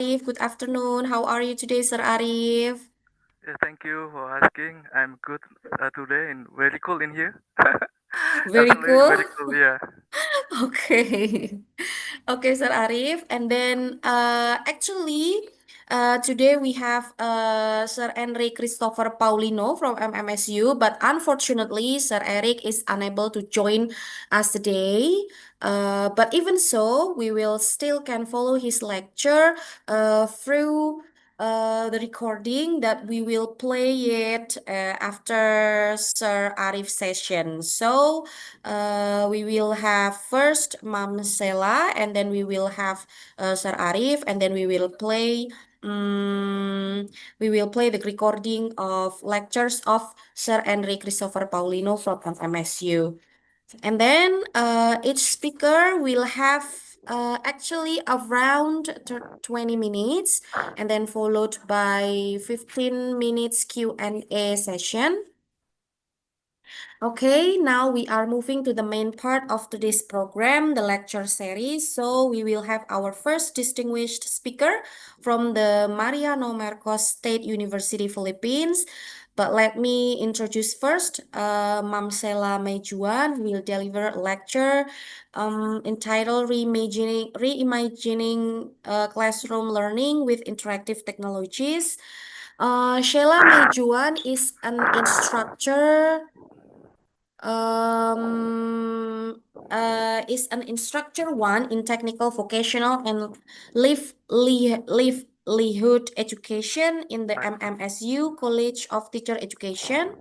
Arif. Good afternoon. How are you today, Sir Arif? Yeah, thank you for asking. I'm good today and very cool in here. Very Actually, cool. very cool. Yeah. Okay. Okay, Sir Arif. And then actually today we have Sir Enric Christopher Paulino from MMSU, but unfortunately Sir Eric is unable to join us today. But even so, we will still can follow his lecture through the recording that we will play it after Sir Arif's session. So we will have first Mam Sela, and then we will have Sir Arif, and then we will play the recording of lectures of Sir Enric Christopher Paulino from MSU. And then each speaker will have actually around 20 minutes, and then followed by 15 minutes Q&A session. Okay, now we are moving to the main part of today's program, the lecture series. So we will have our first distinguished speaker from the Mariano Marcos State University, Philippines. But let me introduce first Mam Sela Mejuan, who will deliver a lecture entitled Reimagining Classroom Learning with Interactive Technologies. Sheila Mejuan um, is an instructor one in technical, vocational, and livelihood education in the Nice. MMSU College of Teacher Education.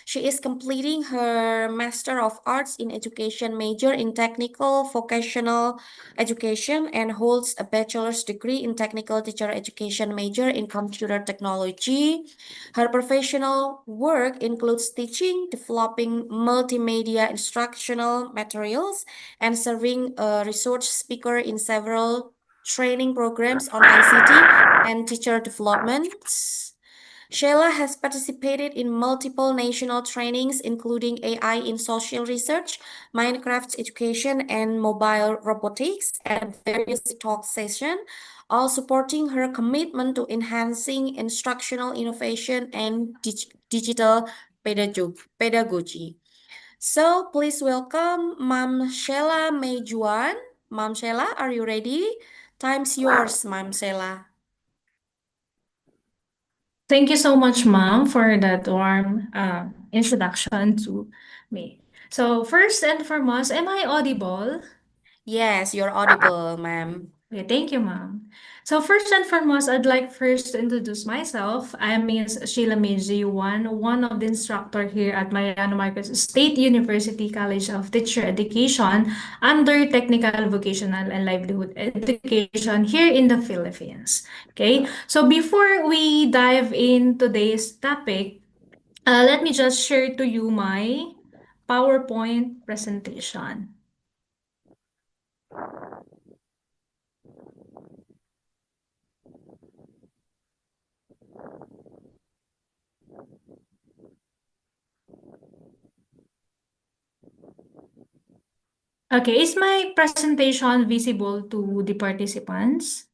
She is completing her Master of Arts in Education major in Technical Vocational Education and holds a bachelor's degree in Technical Teacher Education major in Computer Technology. Her professional work includes teaching, developing multimedia instructional materials, and serving a research speaker in several training programs on ICT and teacher development. Sheila has participated in multiple national trainings, including AI in social research, Minecraft education, and mobile robotics, and various talk sessions, all supporting her commitment to enhancing instructional innovation and digital pedagogy. So please welcome Mam Sheila Mejuan. Mam Sheila, are you ready? Time's yours, Mam Sheila. Thank you so much, Mom, for that warm introduction to me. So, first and foremost, am I audible? Yes, you're audible, ma'am. Okay, thank you, Mom. So, first and foremost, I'd like first to introduce myself. I'm Ms. Sheila Meiji, one of the instructor here at Mariano Marcos State University College of Teacher Education under Technical, Vocational, and Livelihood Education here in the Philippines. Okay, so before we dive in today's topic, let me just share to you my PowerPoint presentation. Okay, is my presentation visible to the participants?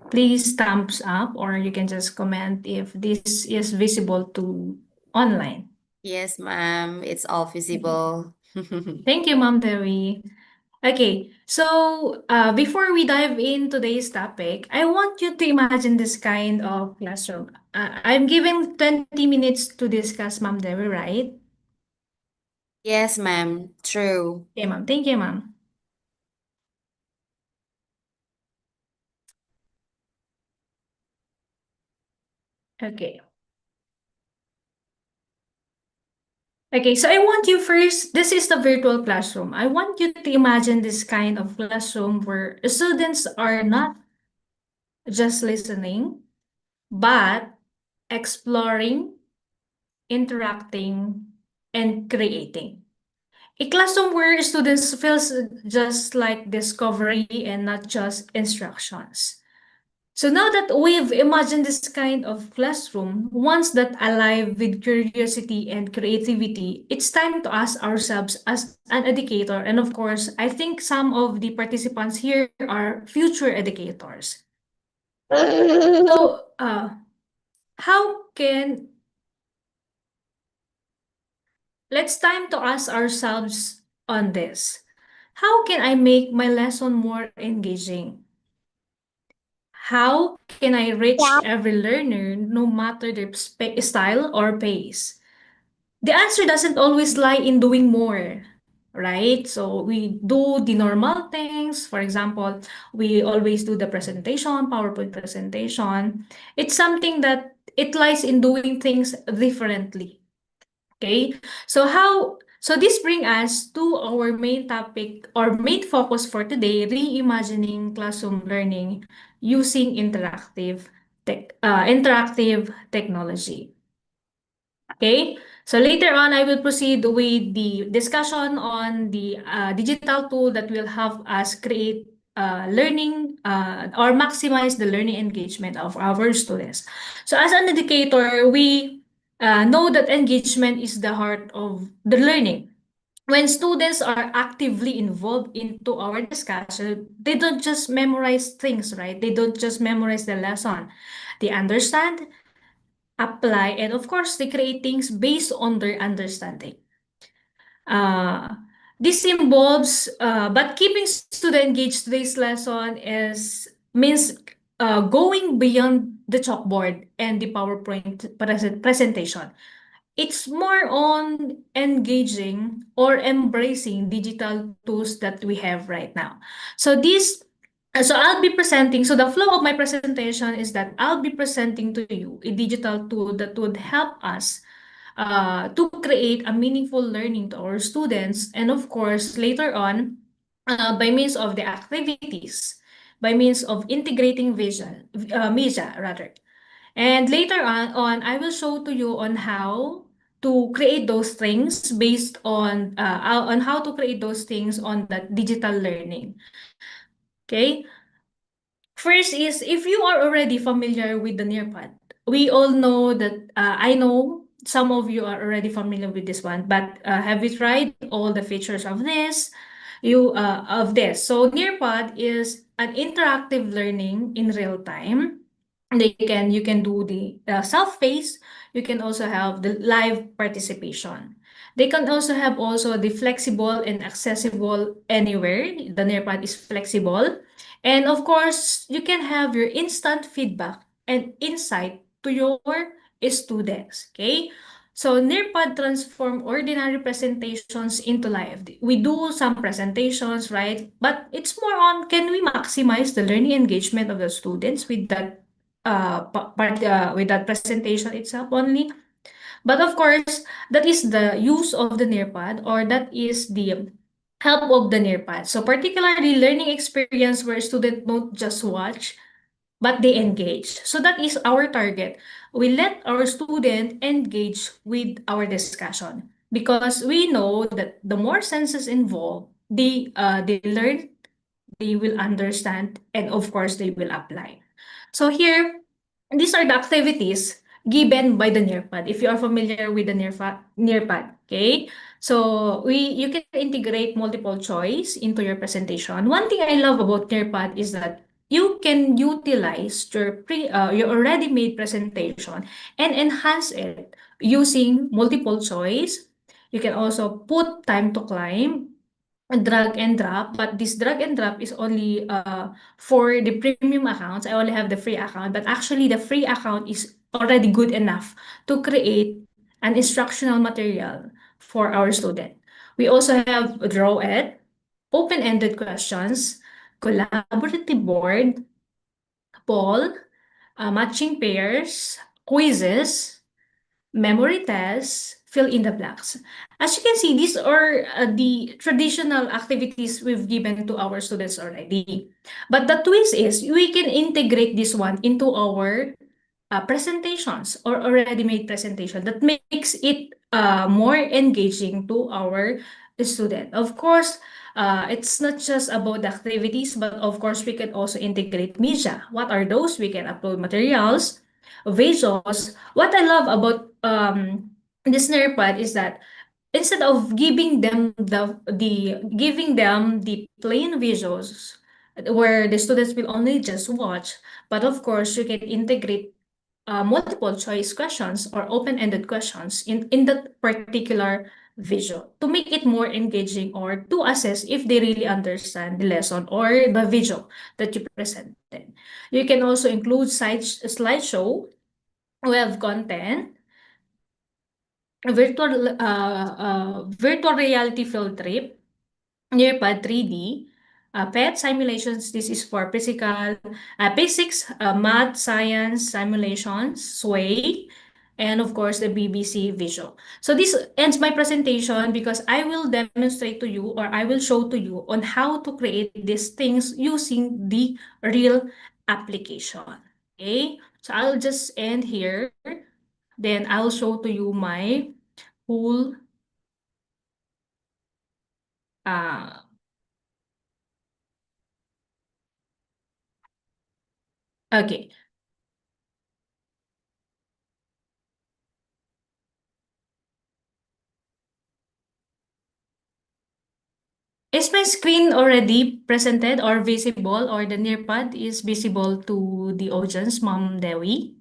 Please thumbs up or you can just comment if this is visible to online. Yes, ma'am. It's all Okay. visible. Thank you, Ma'am Dewi. Okay, so before we dive in today's topic, I want you to imagine this kind of classroom. I'm giving 20 minutes to discuss, Ma'am Dewi, right? Yes, ma'am. True. Okay, Ma'am. Thank you, Ma'am. Okay. Okay, so I want you first, this is the virtual classroom. I want you to imagine this kind of classroom where students are not just listening, but exploring, interacting, and creating. A classroom where students feels just like discovery and not just instructions. So now that we've imagined this kind of classroom, once that alive with curiosity and creativity, it's time to ask ourselves as an educator. And of course, I think some of the participants here are future educators. So, how can let's time to ask ourselves on this. How can I make my lesson more engaging? How can I reach every learner no matter their style or pace? The answer doesn't always lie in doing more, right? So we do the normal things. For example, we always do the presentation, PowerPoint presentation. It's something that it lies in doing things differently. Okay, so this brings us to our main topic or main focus for today, reimagining classroom learning using interactive technology. Okay, so later on, I will proceed with the discussion on the digital tool that will help us create learning or maximize the learning engagement of our students. So as an educator, we know that engagement is the heart of the learning. When students are actively involved into our discussion, they don't just memorize things, right? They don't just memorize the lesson. They understand, apply, and of course, they create things based on their understanding. Uh, this involves, but keeping student engaged today's lesson means going beyond the chalkboard and the PowerPoint presentation. It's more on engaging or embracing digital tools that we have right now. So I'll be presenting. So the flow of my presentation is that I'll be presenting to you a digital tool that would help us to create a meaningful learning to our students. And of course, later on, by means of the activities, by means of integrating media rather. And later on, I will show to you on how to create those things based on how to create those things on that digital learning. Okay. First is if you are already familiar with the Nearpod, we all know that I know some of you are already familiar with this one, but have you tried all the features of this? So Nearpod is an interactive learning in real time. You can do the self-paced. You can also have the live participation. They can also have also the flexible and accessible anywhere. The Nearpod is flexible. And of course, you can have your instant feedback and insight to your students. Okay. So Nearpod transform ordinary presentations into live. We do some presentations, right? But it's more on can we maximize the learning engagement of the students with that with that presentation itself only. But of course, that is the use of the Nearpod or that is the help of the Nearpod. So particularly learning experience where students don't just watch, but they engage. So that is our target. We let our student engage with our discussion because we know that the more senses involved, they learn, they will understand, and of course they will apply. So here, these are the activities given by the Nearpad. If you are familiar with the Nearpad, okay? So you can integrate multiple choice into your presentation. One thing I love about Nearpad is that you can utilize your already made presentation and enhance it using multiple choice. You can also put time to climb, drag and drop, but this drag and drop is only for the premium accounts. I only have the free account, but actually the free account is already good enough to create an instructional material for our student. We also have draw it, open-ended questions, collaborative board, poll, matching pairs, quizzes, memory tests, fill in the blanks. As you can see, these are the traditional activities we've given to our students already. But the twist is we can integrate this one into our presentations or already made presentation that makes it more engaging to our student. Of course, it's not just about the activities, but of course, we can also integrate media. What are those? We can upload materials, visuals. What I love about this Nerpad is that instead of giving them the plain visuals, where the students will only just watch, but of course you can integrate multiple choice questions or open-ended questions in that particular visual to make it more engaging or to assess if they really understand the lesson or the visual that you presented. You can also include slideshow, web content, virtual reality field trip, Nearpod 3D, PET simulations. This is for physics, math, science simulations, SWAY, and of course the BBC Visual. So this ends my presentation because I will demonstrate to you or I will show to you on how to create these things using the real application. Okay, so I'll just end here. Then I'll show to you my whole uh, okay. Is my screen already presented or visible or the nearpad is visible to the audience, Ma'am Dewi?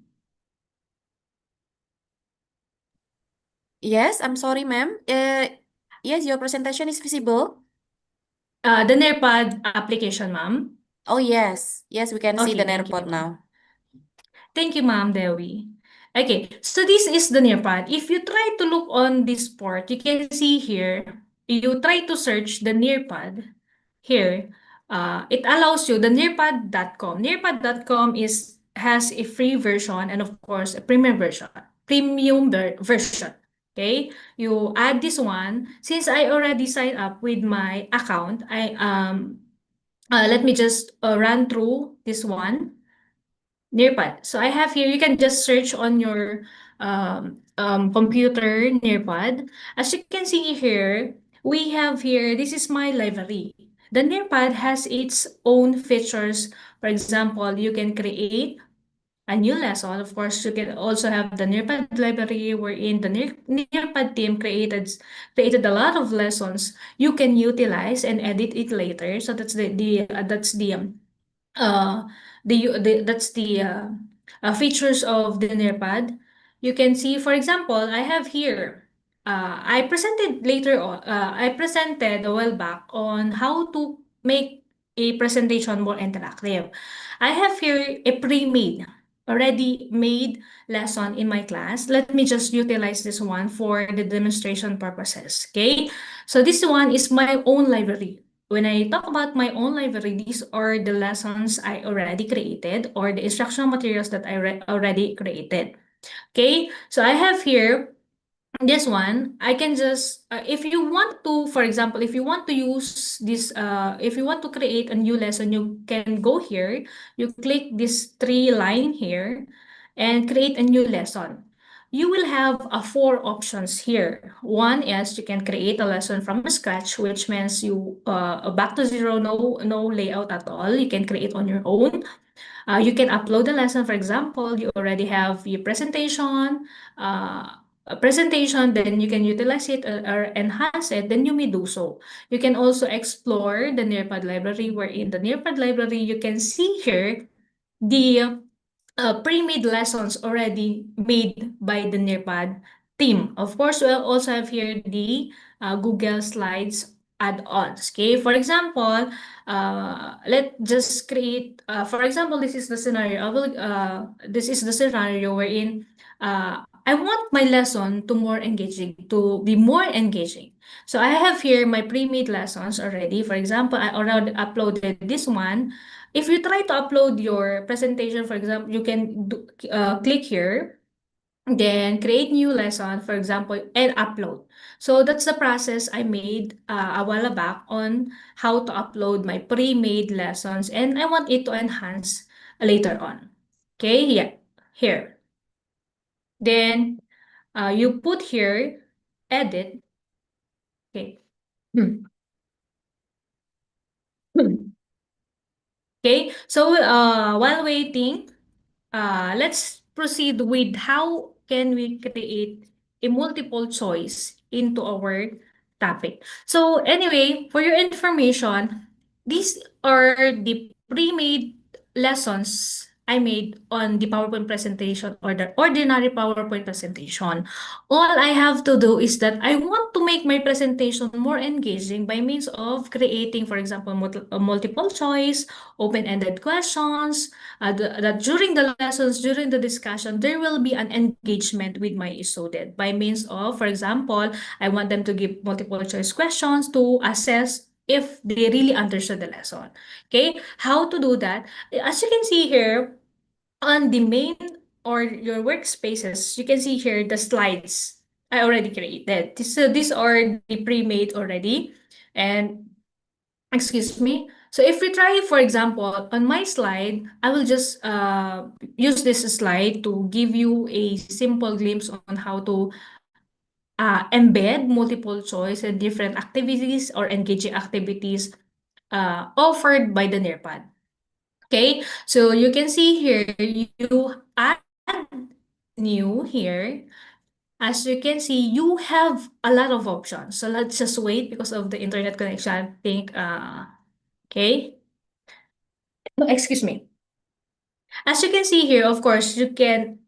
Yes, I'm sorry, ma'am. Yes, your presentation is visible. The nearpad application, ma'am. Oh, yes. Yes, we can see the Okay, thank Nerpod you. now. Thank you, Ma'am Dewi. Okay, so this is the nearpad. If you try to look on this port, you can see here, you try to search the nearpad here. It allows you the nearpad.com. Nearpad.com is has a free version and of course a version. Okay, you add this one. Since I already signed up with my account, let me just run through this one. Nearpod. So I have here, you can just search on your computer Nearpod. As you can see here, we have here, this is my library. The Nearpod has its own features. For example, you can create a new lesson. Of course, you can also have the Nearpod library wherein the Nearpod team created a lot of lessons you can utilize and edit it later. So that's uh that's the features of the Nearpad. You can see, for example, I have here. I presented a while back on how to make a presentation more interactive. I have here a already made lesson in my class. Let me just utilize this one for the demonstration purposes. Okay, so this one is my own library. When I talk about my own library, these are the lessons I already created or the instructional materials that I already created. Okay, so I have here this one. I can just, if you want to, for example, if you want to use this, if you want to create a new lesson, you can go here, you click this three line here and create a new lesson. You will have four options here. One is you can create a lesson from scratch, which means you back to zero, no layout at all. You can create on your own. You can upload the lesson. For example, you already have your presentation, then you can utilize it or enhance it, then you may do so. You can also explore the Nearpod library, where in the Nearpod library, you can see here the pre-made lessons already made by the Nearpad team. Of course, we'll also have here the Google Slides add-ons. Okay, for example, let's just create. For example, this is the scenario. This is the scenario wherein I want my lesson to be more engaging. So I have here my pre-made lessons already. For example, I already uploaded this one. If you try to upload your presentation, for example, you can click here, then create new lesson, for example, and upload. So that's the process I made a while back on how to upload my pre-made lessons, and I want it to enhance later on. Okay, yeah, here. Then you put here, edit. Okay. Hmm. Okay, so while waiting, let's proceed with how can we create a multiple choice into our topic. So anyway, for your information, These are the pre-made lessons I made on the PowerPoint presentation or the ordinary PowerPoint presentation. All I have to do is that I want to make my presentation more engaging by means of creating, for example, multiple choice, open-ended questions, that during the lessons, during the discussion, there will be an engagement with my student by means of, for example, I want them to give multiple choice questions to assess if they really understood the lesson. Okay, how to do that? As you can see here on the main or your workspaces, you can see here the slides I already created. So these are the pre-made already. And excuse me. So if we try, for example, on my slide, I will just use this slide to give you a simple glimpse on how to embed multiple choice and different activities or engaging activities offered by the Nearpad. Okay, so you can see here, you add new here. As you can see, you have a lot of options. So let's just wait because of the internet connection. I think, okay. No, excuse me. As you can see here, of course, you can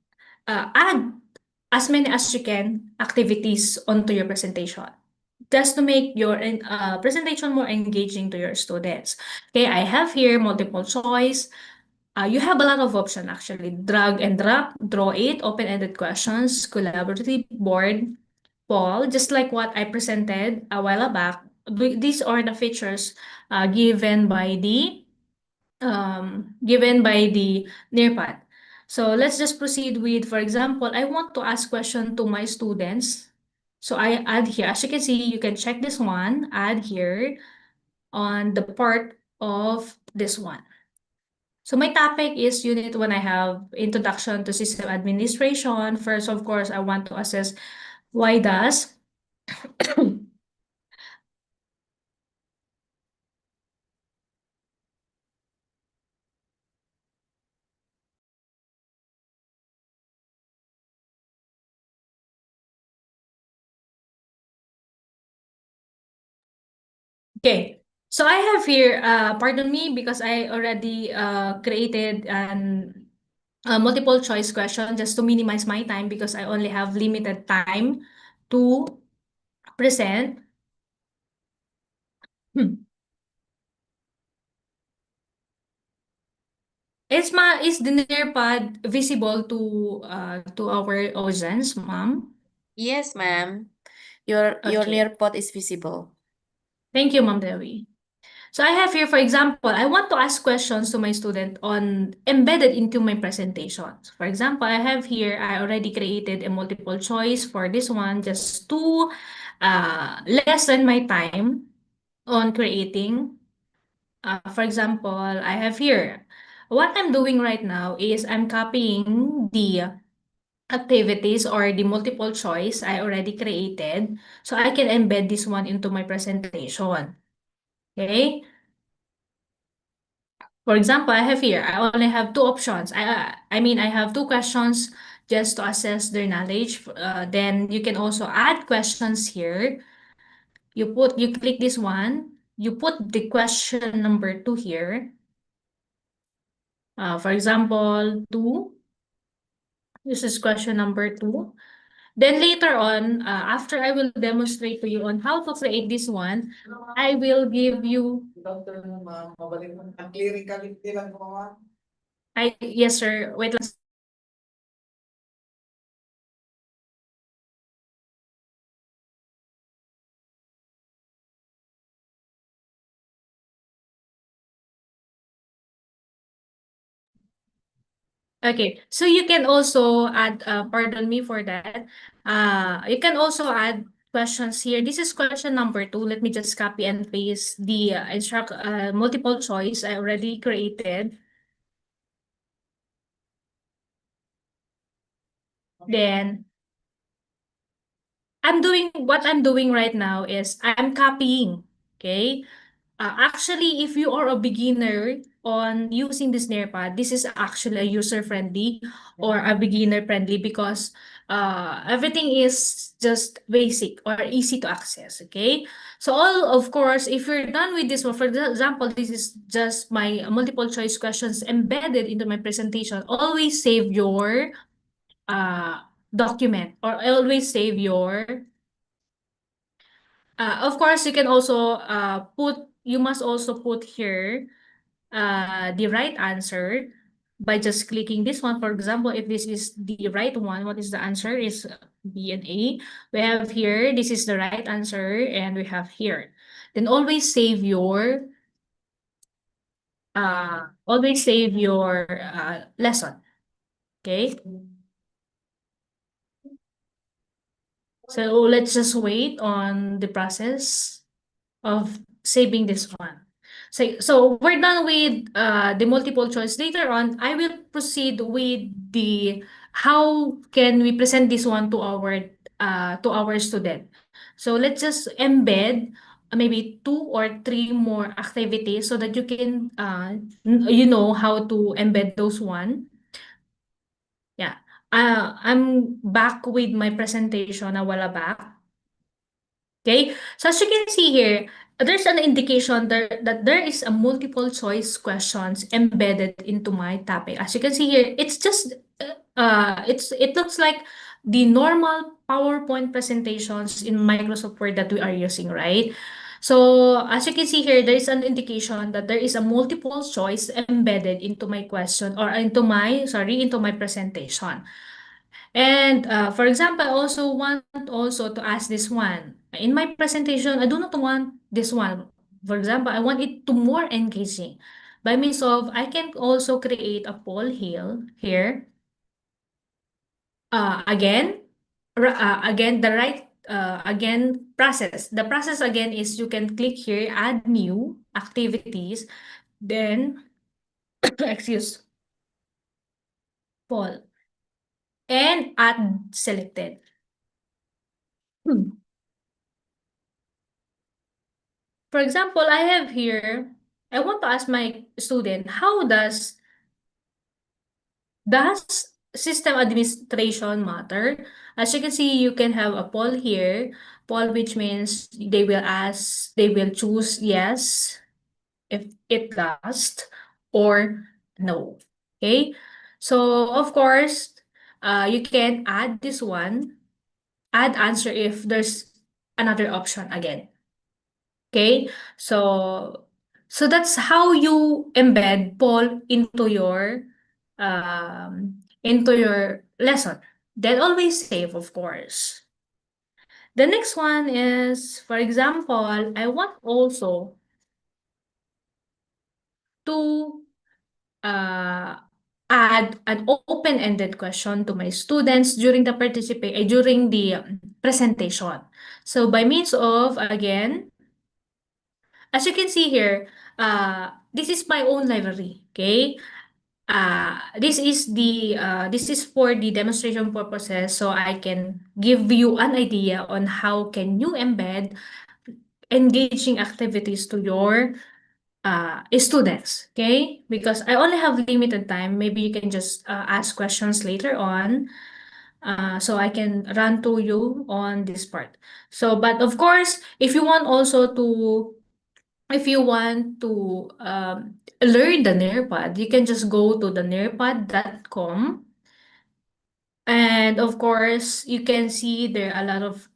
add as many as you can activities onto your presentation just to make your presentation more engaging to your students. Okay, I have here multiple choice. You have a lot of option actually. Drag and drop, draw it, open-ended questions, collaborative board, poll, just like what I presented a while back. These are the features given by the Nearpad. So let's just proceed with, for example, I want to ask question to my students. So I add here, as you can see, you can check this one, add here on the part of this one. So my topic is Unit 1. I have Introduction to System Administration. First, of course, I want to assess why does Okay, so I have here, pardon me, because I already created an multiple choice question just to minimize my time because I only have limited time to present. Hmm. Is the Nearpad visible to our audience, ma'am? Yes, ma'am. Your Okay. nearpod is visible. Thank you, Ma'am Dewi. So I have here, for example, I want to ask questions to my student on embedded into my presentations. For example, I have here, I already created a multiple choice for this one just to lessen my time on creating. For example, I have here, what I'm doing right now is I'm copying the activities or the multiple choice I already created so I can embed this one into my presentation. Okay? For example, I have here, I only have two options. I mean, I have two questions just to assess their knowledge. Then you can also add questions here. You click this one, you put the question number two here. For example, two. This is question number two. Then later on, after I will demonstrate to you on how to create this one, I will give you. Yes, sir. Wait lang. Okay, so you can also add, pardon me for that. You can also add questions here. This is question number two. Let me just copy and paste the multiple choice I already created. Then what I'm doing right now is I'm copying. Okay. Actually, if you are a beginner, on using this Nearpod, this is actually a user-friendly or a beginner-friendly because everything is just basic or easy to access, okay? So all, of course, if you're done with this one, for example, this is just my multiple choice questions embedded into my presentation, always save your document or always save your of course, you can also you must also put here the right answer by just clicking this one. For example, if this is the right one, what is the answer? Is B and A. We have here, this is the right answer, and we have here. Then always save your lesson. Okay. So let's just wait on the process of saving this one. So we're done with the multiple choice. Later on, I will proceed with the how can we present this one to our student. So let's just embed maybe 2 or 3 more activities so that you can you know how to embed those one. Yeah. I'm back with my presentation a while back. Okay, so as you can see here, there's an indication there that there is a multiple choice questions embedded into my topic. As you can see here, it's just it looks like the normal PowerPoint presentations in Microsoft Word that we are using, right? So as you can see here, there is an indication that there is a multiple choice embedded into my question or into my presentation. And for example, I also want also to ask this one. In my presentation, I do not want this one. For example, I want it to more engaging. By means of, I can also create a poll here. Again, again, process. The process again is you can click here, add new activities, then, excuse, poll, and add selected. For example, I have here, I want to ask my student, how does system administration matter? As you can see, you can have a poll here. Poll, which means they will choose yes if it does or no. Okay. So of course, you can add this one, add answer if there's another option again. Okay, so that's how you embed Paul into your lesson. Then always save, of course. The next one is, for example, I want also to uh, add an open-ended question to my students during the presentation. So by means of, again, as you can see here, this is my own library, okay? This is for the demonstration purposes, so I can give you an idea on how can you embed engaging activities to your students, okay? Because I only have limited time, maybe you can just ask questions later on, so I can run to you on this part. So, but of course, if you want to learn the Nearpod, you can just go to the nearpod.com. And of course, you can see there are a lot of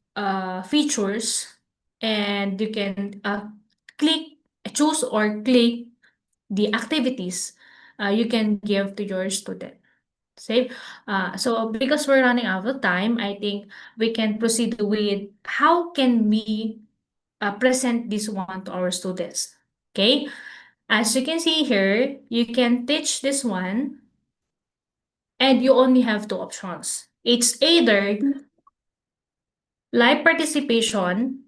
features, and you can click, choose or click the activities you can give to your student. Save. So because we're running out of time, I think we can proceed with how can we present this one to our students. Okay, as you can see here, you can teach this one and you only have 2 options. It's either live participation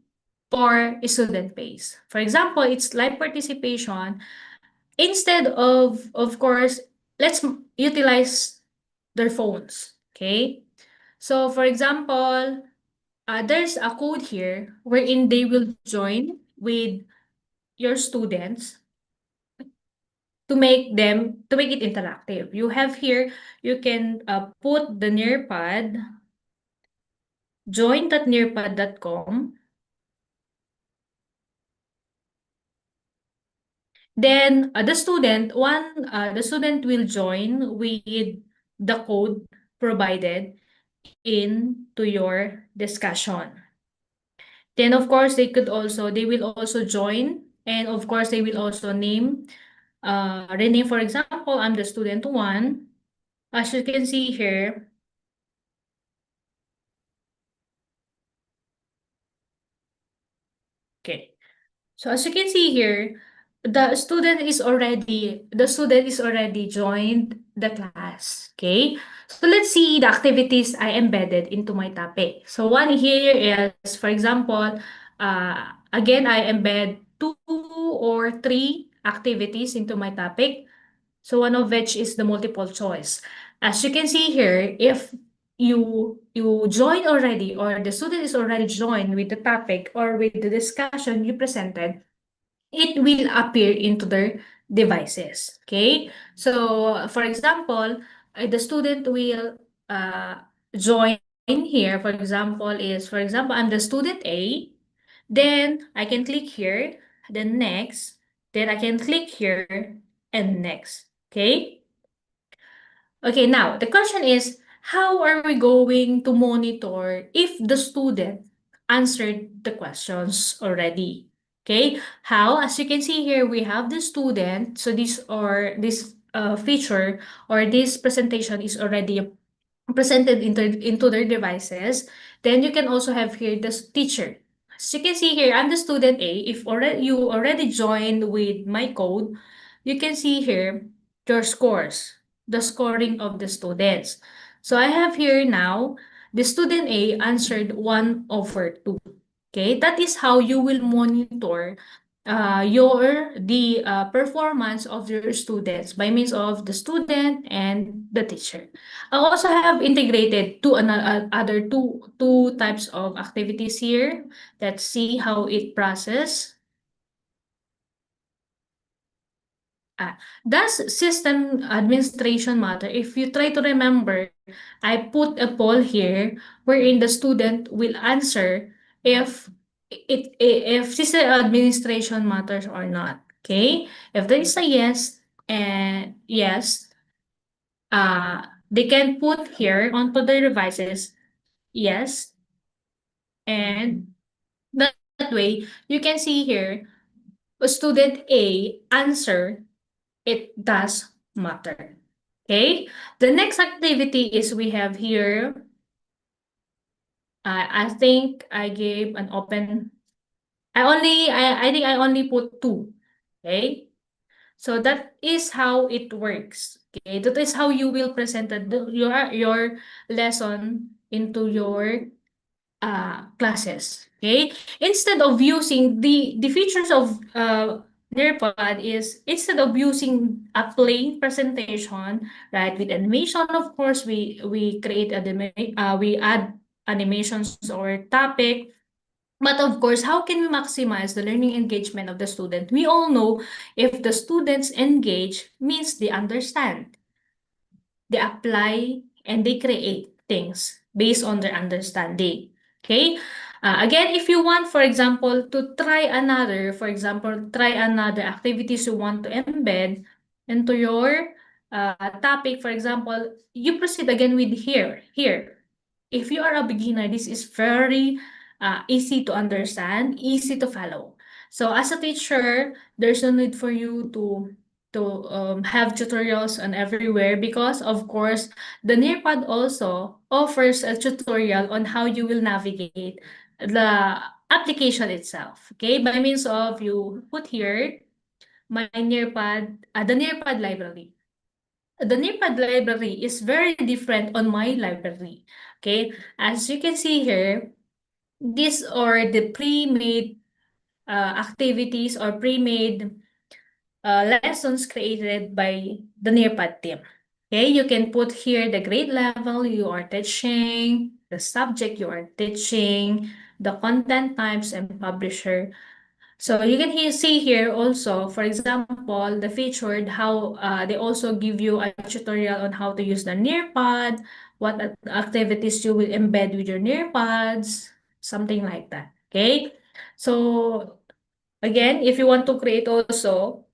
or student based. For example, it's live participation. Instead of course, let's utilize their phones. Okay. So for example, there's a code here wherein they will join with your students. to make it interactive. You have here, you can put the nearpad, join.nearpad.com. Then the student will join with the code provided into your discussion. Then of course they will also join, and of course they will also rename. For example, I'm the student one. As you can see here, okay. So as you can see here, the student is already joined the class. Okay. So let's see the activities I embedded into my topic. So one here is, for example, again, I embed 2 or 3 activities into my topic. So one of which is the multiple choice. As you can see here, if you join already, or the student is already joined with the topic or with the discussion you presented, it will appear into their devices. Okay. So for example, the student will join here. For example, I'm the student A. Then I can click here, then next, then I can click here and next. Okay. Okay, now the question is, how are we going to monitor if the student answered the questions already? Okay, how? As you can see here, we have the student. So this feature or this presentation is already presented into their devices. Then you can also have here the teacher. As you can see here, I'm the student A. If you already joined with my code, you can see here your scores, the scoring of the students. So I have here now, the student A answered 1/2. Okay, that is how you will monitor the performance of your students by means of the student and the teacher. I also have integrated other two types of activities here. Let's see how it process. Does system administration matter? If you try to remember, I put a poll here wherein the student will answer if if system administration matters or not. Okay? If there is a yes, and yes, they can put here onto their devices yes, and that way you can see here student A answer it does matter. Okay? The next activity is we have here, I think I gave an open, I think I only put 2. Okay? So that is how it works. Okay? That is how you will present your lesson into your classes. Okay, instead of using the features of Nearpod is, instead of using a plain presentation, right, with animation, of course we create we add animations or topic. But of course, how can we maximize the learning engagement of the student? We all know if the students engage means they understand, they apply, and they create things based on their understanding. Okay. Again, if you want, for example, to try try another activities you want to embed into your topic, for example, you proceed again with here. If you are a beginner, this is very easy to understand, easy to follow. So as a teacher, there's no need for you to have tutorials on everywhere, because of course the Nearpod also offers a tutorial on how you will navigate the application itself. Okay, by means of you put here my Nearpod, the Nearpod library. The Nearpod library is very different on my library. Okay, as you can see here, these are the pre-made activities or pre-made lessons created by the Nearpod team. Okay, you can put here the grade level you are teaching, the subject you are teaching, the content types and publisher. So you can see here also, for example, the featured how they also give you a tutorial on how to use the Nearpod, what activities you will embed with your Nearpods, something like that. Okay. So again, if you want to create also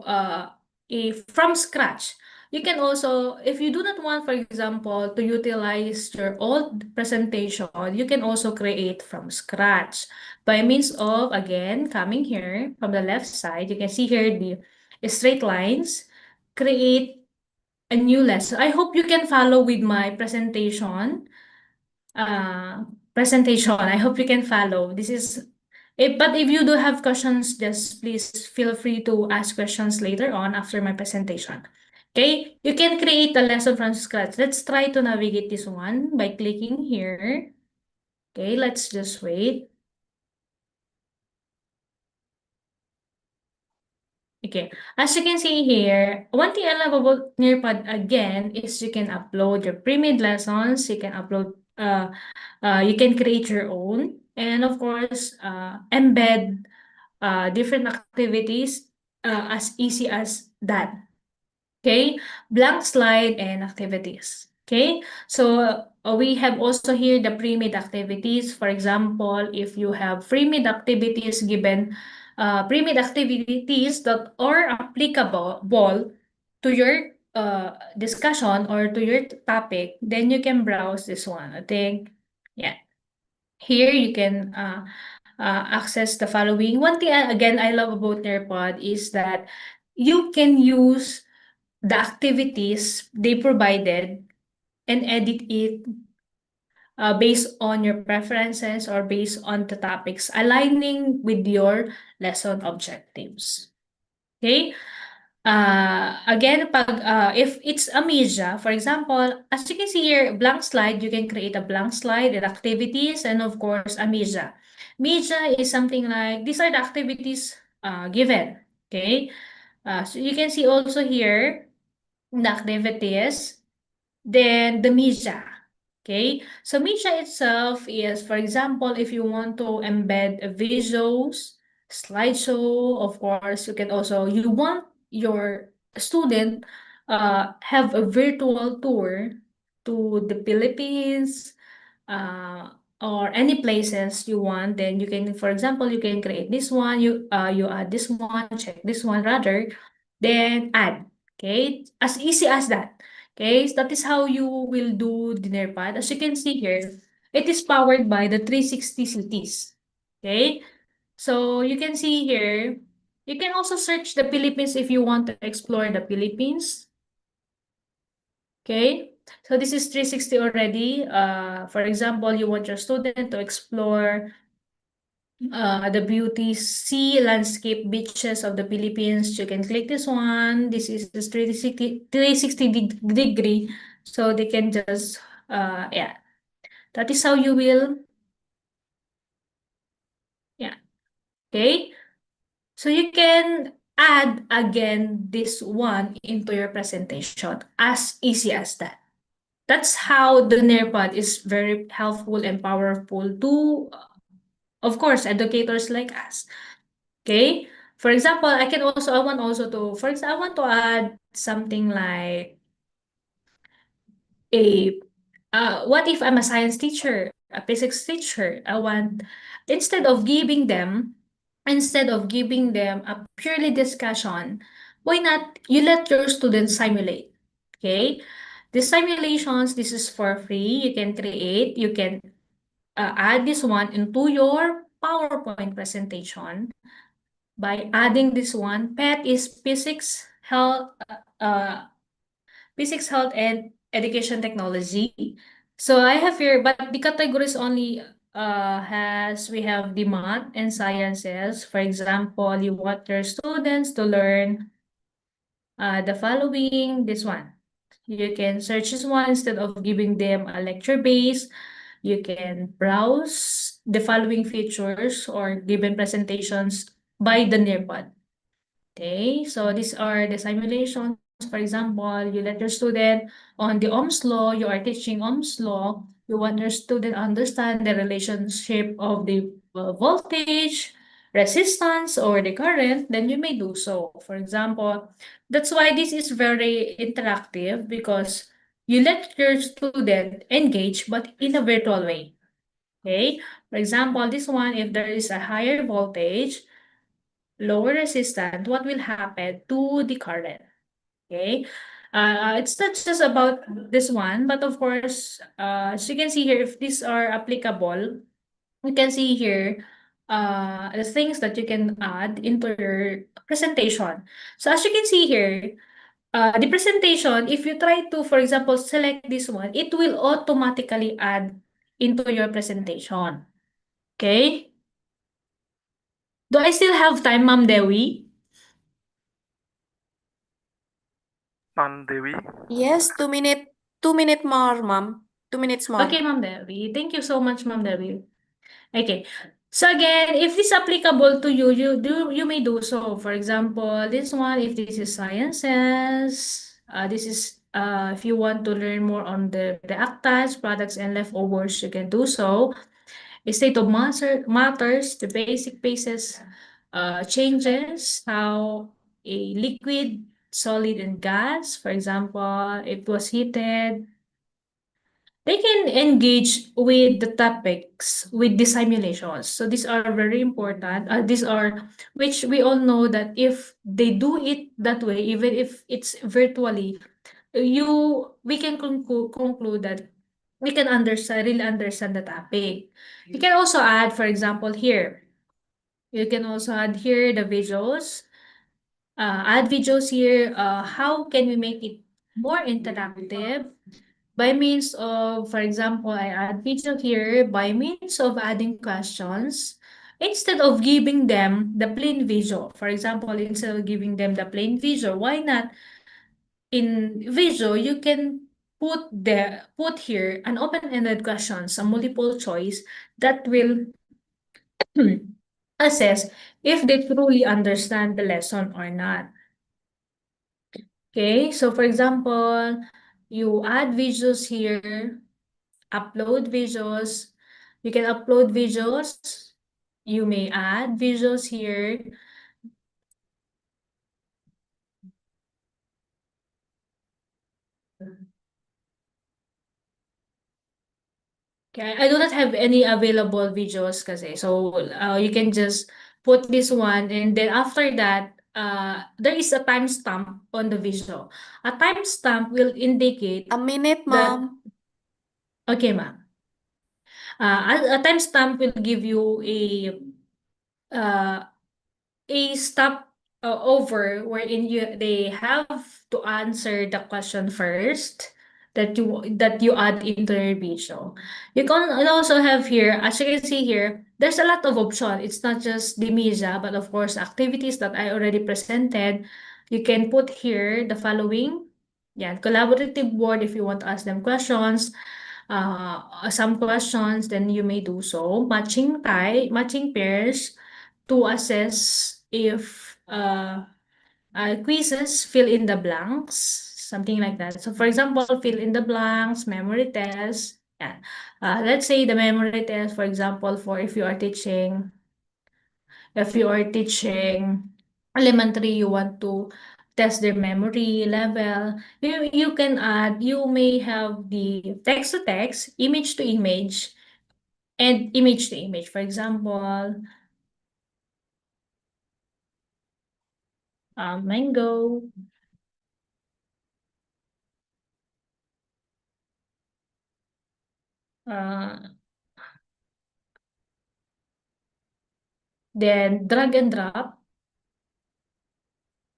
a from scratch. You can also, if you do not want, for example, to utilize your old presentation, you can also create from scratch by means of, again, coming here from the left side. You can see here the straight lines. Create a new lesson. I hope you can follow with my uh, presentation. I hope you can follow. This is but if you do have questions, just please feel free to ask questions later on after my presentation. Okay, you can create a lesson from scratch. Let's try to navigate this one by clicking here. Okay, let's just wait. Okay, as you can see here, one thing I love about Nearpod again is you can upload your pre-made lessons, you can upload, you can create your own, and of course, embed different activities as easy as that. Okay, blank slide and activities. Okay, so we have also here the pre-made activities. For example, if you have pre-made activities given, pre-made activities that are applicable to your discussion or to your topic, then you can browse this one. I think, yeah. Here you can access the following. One thing, again, I love about Nearpod is that you can use the activities they provided and edit it based on your preferences or based on the topics aligning with your lesson objectives. Okay? Again, if it's a media, for example, as you can see here, blank slide, you can create a blank slide and activities, and of course, a media. Media is something like, these are the activities given, okay? So you can see also here, the activities, then the media. Okay, so media itself is, for example, if you want to embed visuals, slideshow, of course, you can also, you want your student have a virtual tour to the Philippines, or any places you want, then you can, for example, you can create this one, you add this one, check this one rather, then add. Okay, as easy as that. Okay, so that is how you will do the Nearpod. As you can see here, it is powered by the 360 cities. Okay, so you can see here, you can also search the Philippines if you want to explore the Philippines. Okay, so this is 360 already. For example, you want your student to explore the beauty sea landscape beaches of the Philippines. You can click this one. This is the 360 degree. So they can just, yeah, that is how you will, yeah, okay. So you can add again this one into your presentation as easy as that. That's how the Nearpod is very helpful and powerful to, of course, educators like us. Okay. For example, I want also to, for example, I want to add something like a, what if I'm a science teacher, a physics teacher? I want, instead of giving them, instead of giving them a purely discussion, why not you let your students simulate? Okay. The simulations, this is for free. You can create, you can add this one into your PowerPoint presentation by adding this one. PET is physics, health, and education technology. So I have here, but the categories only we have the math and sciences. For example, you want your students to learn the following, this one. You can search this one instead of giving them a lecture base. You can browse the following features or given presentations by the Nearpod. Okay, so these are the simulations. For example, you let your student on the Ohm's law, you are teaching Ohm's law. You want your student understand the relationship of the voltage, resistance, or the current, then you may do so. For example, that's why this is very interactive because you let your student engage, but in a virtual way. Okay? For example, this one, if there is a higher voltage, lower resistance, what will happen to the current? Okay? It's not just about this one, but of course, as you can see here, if these are applicable, you can see here the things that you can add into your presentation. So as you can see here, the presentation, if you try to, for example, select this one, it will automatically add into your presentation. Okay? Do I still have time, Ma'am Dewi? Ma'am Devi. Yes, 2 minute more, mom. 2 minutes more. Okay, Ma'am Dewi. Thank you so much, Ma'am Dewi. Okay. So again, if this applicable to you, you may do so. For example, this one, if this is sciences, this is if you want to learn more on the actas, products, and leftovers, you can do so. State of matters, the basic basis changes, how a liquid, solid, and gas, for example, it was heated, they can engage with the topics with the simulations. So these are very important. These are which we all know that if they do it that way, even if it's virtually, we can conclude that we can really understand the topic. You can also add, for example, here. You can also add here the visuals. Add videos here. How can we make it more interactive? By means of, for example, I add video here by means of adding questions. Instead of giving them the plain visual, for example, instead of giving them the plain visual, why not in visual you can put here an open-ended questions, a multiple choice that will assess if they truly understand the lesson or not. Okay, so for example, you add visuals here, upload visuals. You can upload visuals. You may add visuals here. Okay, I do not have any available videos kasi. So, you can just put this one and then after that, there is a timestamp on the visual. A timestamp will indicate A minute, that, mom. okay, ma'am. A timestamp will give you uh, a stop over wherein they have to answer the question first that you add into your video. You can also have here, as you can see here, there's a lot of option. It's not just the media, but of course activities that I already presented. You can put here the following. Yeah, collaborative board if you want to ask them questions. Some questions, then you may do so. Matching pairs to assess if quizzes fill in the blanks, something like that. So for example, fill in the blanks, memory test. Yeah. Let's say the memory test, for example, for if you are teaching elementary, you want to test their memory level. You can add, you may have the text to text, image to image, and image to image. For example, mango. Uh, then drag and drop.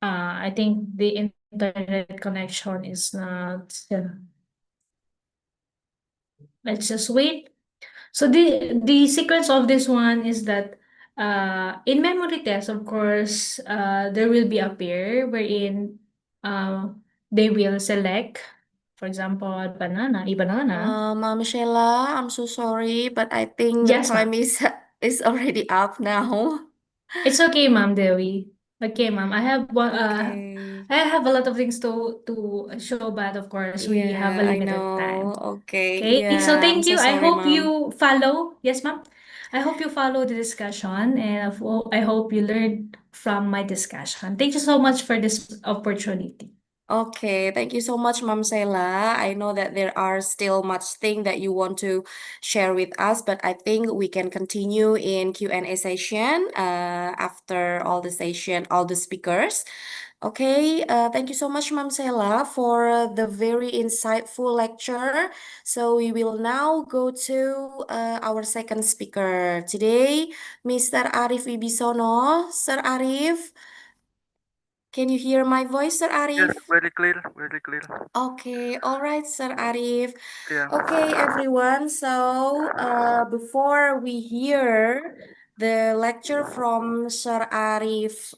I think the internet connection is not. Let's just wait. So the sequence of this one is that in memory test, of course, there will be a pair wherein they will select, for example, banana. Mom Sheila, I'm so sorry, but I think the Yes, time ma'am. is already up now. It's okay, Ma'am Dewi. Okay, ma'am. Okay. I have a lot of things to show, but of course we have a Yeah, I limited know. time. Okay. Okay, so Yeah, I'm thank so you. I sorry, hope mom. you follow. Yes, ma'am. I hope you follow the discussion and I hope you learned from my discussion. Thank you so much for this opportunity. Okay, thank you so much, Ma'am Sela. I know that there are still much thing that you want to share with us, but I think we can continue in Q&A session after all the speakers. Okay, thank you so much, Ma'am Sela, for the very insightful lecture. So we will now go to our second speaker today, Mr. Arif Wibisono. Sir Arif, can you hear my voice, Sir Yes, Arif? very clear, very clear. Okay, all right, Sir Arif. Yeah. Okay, everyone. So, before we hear the lecture from Sir Arif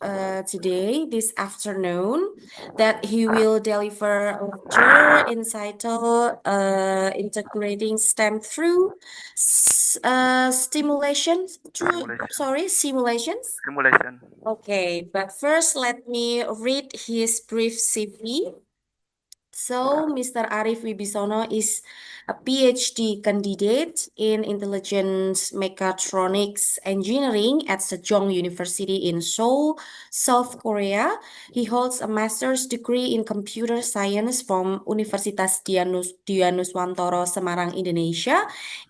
today, this afternoon, that he will deliver a lecture entitled Integrating STEM through Stimulations, Simulation. simulations. Simulation. Okay, but first let me read his brief CV. So, Mr. Arif Wibisono is a PhD candidate in Intelligence Mechatronics Engineering at Sejong University in Seoul, South Korea. He holds a master's degree in computer science from Universitas Dianuswantoro, Semarang, Indonesia,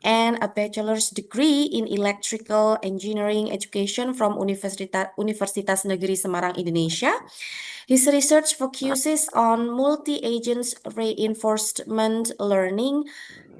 and a bachelor's degree in electrical engineering education from Universitas Negeri Semarang, Indonesia. His research focuses on multi-agent reinforcement learning,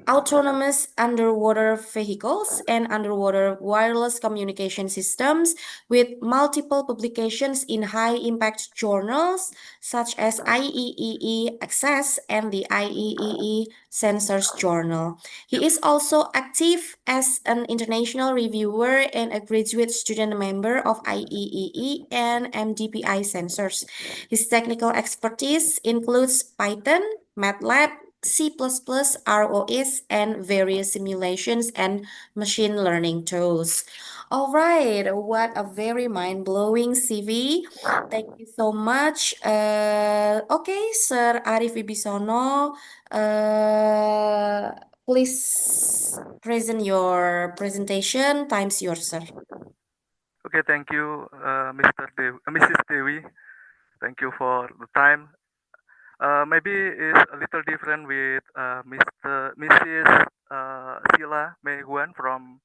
autonomous underwater vehicles, and underwater wireless communication systems, with multiple publications in high-impact journals such as IEEE Access and the IEEE Sensors Journal. Yep. He is also active as an international reviewer and a graduate student member of IEEE and MDPI Sensors. His technical expertise includes Python, MATLAB, C++, ROS, and various simulations and machine learning tools. All right, what a very mind-blowing CV. Thank you so much. Okay, Sir Arif Wibisono, please present your presentation. Time's yours, sir. Okay, thank you, Mrs. Dewi. Thank you for the time. Maybe it's a little different with Mrs. Sila Meiguan from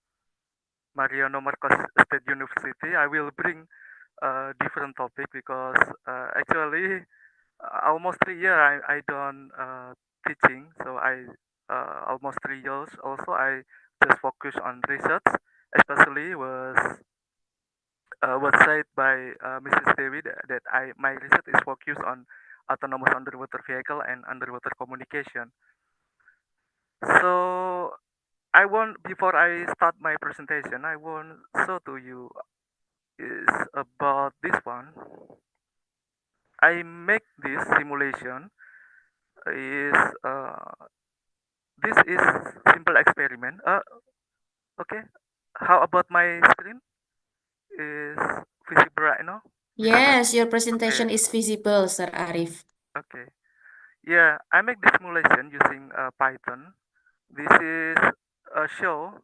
Mariano Marcos State University. I will bring a different topic because actually almost 3 years I done teaching, so I almost 3 years also I just focus on research, especially was said by Mrs. Dewi that my research is focused on autonomous underwater vehicle and underwater communication. So I want, before I start my presentation, I want show to you is about this one. I make this simulation is this is simple experiment. Okay. How about my screen? Is visible right now? Yes, your Okay. presentation is visible, Sir Arif. Okay. Yeah, I make the simulation using Python. This is a show.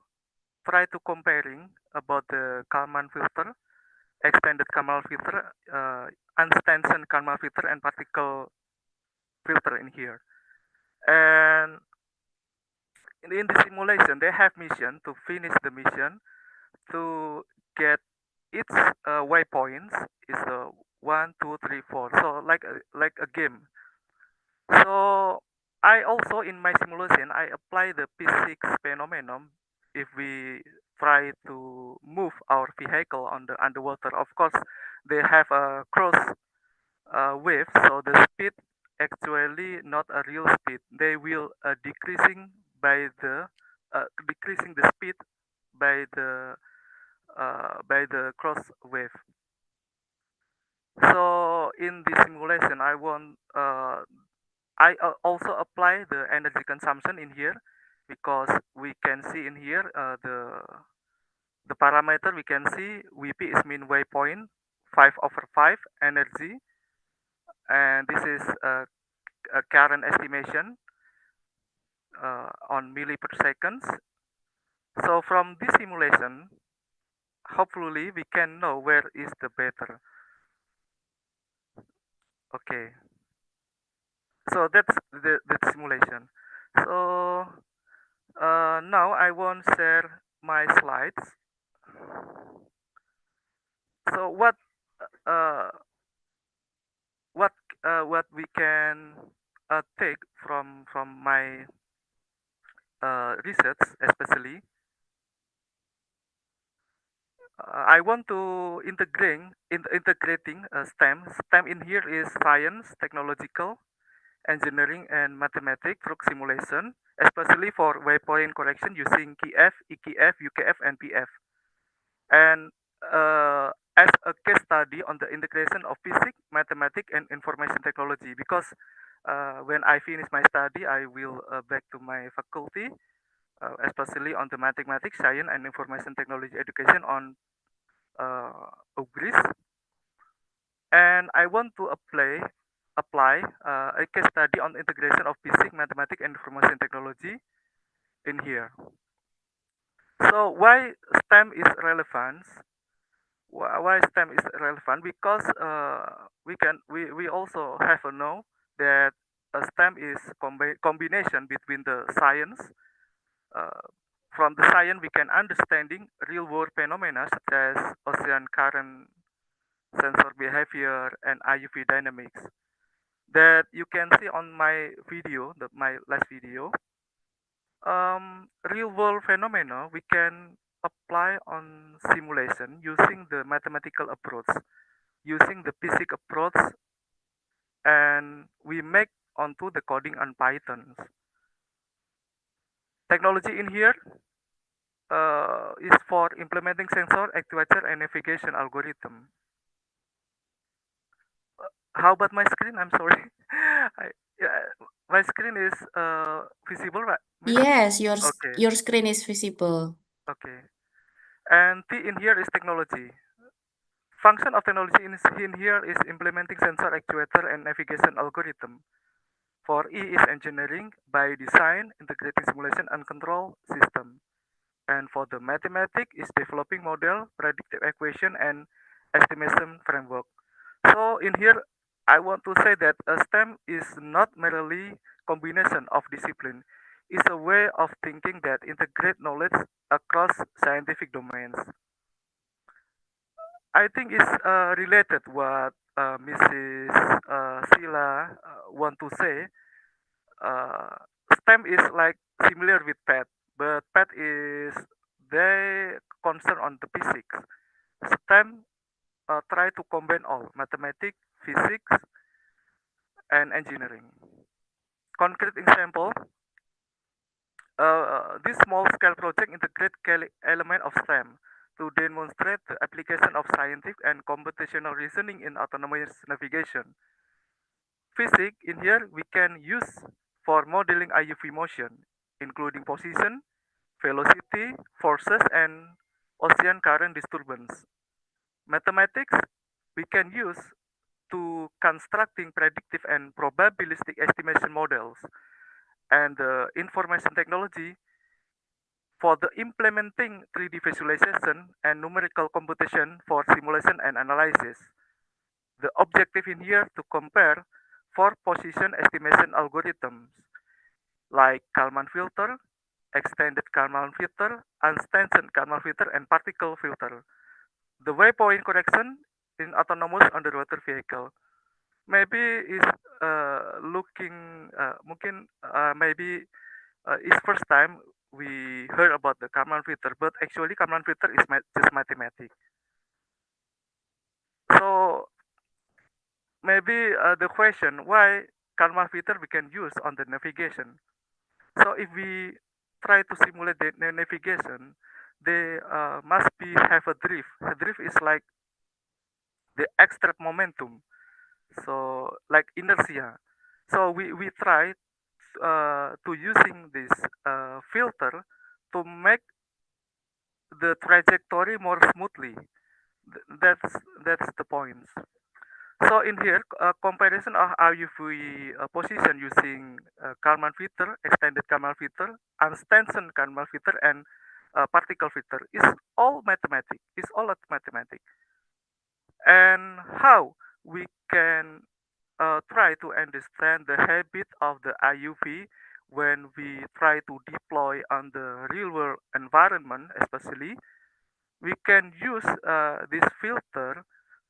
Try to comparing about the Kalman filter, extended Kalman filter, unstanson Kalman filter, and particle filter in here. And in the simulation, they have mission to finish the mission to get its waypoints is 1, 2, 3, 4. So like a game. So I also in my simulation I apply the physics phenomenon if we try to move our vehicle on the underwater. Of course, they have a cross wave, so the speed actually not a real speed. They will decreasing the speed by the cross wave. So in this simulation, I also apply the energy consumption in here because we can see in here the parameter we can see VP is mean waypoint 5/5 energy, and this is a current estimation on milli per seconds. So from this simulation, hopefully we can know where is the better. Okay, so that's the simulation. So now I won't share my slides. So uh, what what we can take from my research, especially I want to integrating STEM. STEM in here is science, technological, engineering, and mathematics through simulation, especially for waypoint correction using KF, EKF, UKF, and PF. And as a case study on the integration of physics, mathematics, and information technology, because when I finish my study, I will back to my faculty, especially on the mathematics, science, and information technology education on UPGRIS, and I want to apply a case study on integration of physics, mathematics, and information technology in here. So why STEM is relevant? Why STEM is relevant? Because we also have to know that STEM is combination between the science. Uh, from the science, we can understanding real world phenomena such as ocean current, sensor behavior, and IUV dynamics that you can see on my video, my last video. Real world phenomena we can apply on simulation using the mathematical approach, using the physics approach, and we make onto the coding on Python. Technology in here is for implementing sensor, actuator, and navigation algorithm. How about my screen? I'm sorry. Yeah, my screen is visible, right, Miss? Yes, Okay, your screen is visible. okay. And T in here is technology. Function of technology in here is implementing sensor, actuator, and navigation algorithm. For E is engineering by design, integrating simulation and control system. And for the mathematics is developing model, predictive equation, and estimation framework. So in here, I want to say that a STEM is not merely combination of discipline. It's a way of thinking that integrate knowledge across scientific domains. I think it's related what Mrs. Sila want to say. Uh, STEM is like similar with PET, but PET is they concern on the physics. STEM try to combine all mathematics, physics, and engineering. Concrete example, this small scale project integrate element of STEM to demonstrate the application of scientific and computational reasoning in autonomous navigation. Physics in here we can use for modeling IUV motion, including position, velocity, forces, and ocean current disturbance. Mathematics we can use to constructing predictive and probabilistic estimation models, and information technology for the implementing 3D visualization and numerical computation for simulation and analysis. The objective in here to compare four position estimation algorithms like Kalman filter, extended Kalman filter, unstanton Kalman filter, and particle filter. The waypoint correction in autonomous underwater vehicle. Maybe is looking mungkin maybe it's first time we heard about the Kalman filter, but actually Kalman filter is just mathematics. So maybe the question why Kalman filter we can use on the navigation. So if we try to simulate the navigation, they must be have a drift. A drift is like the extra momentum, so like inertia. So we try to using this filter to make the trajectory more smoothly. That's the point. So in here, comparison of RUV position using Kalman filter, extended Kalman filter, unstanton Kalman filter, and particle filter is all mathematics. It's all mathematics. And how we can try to understand the habit of the IUV when we try to deploy on the real world environment, especially we can use this filter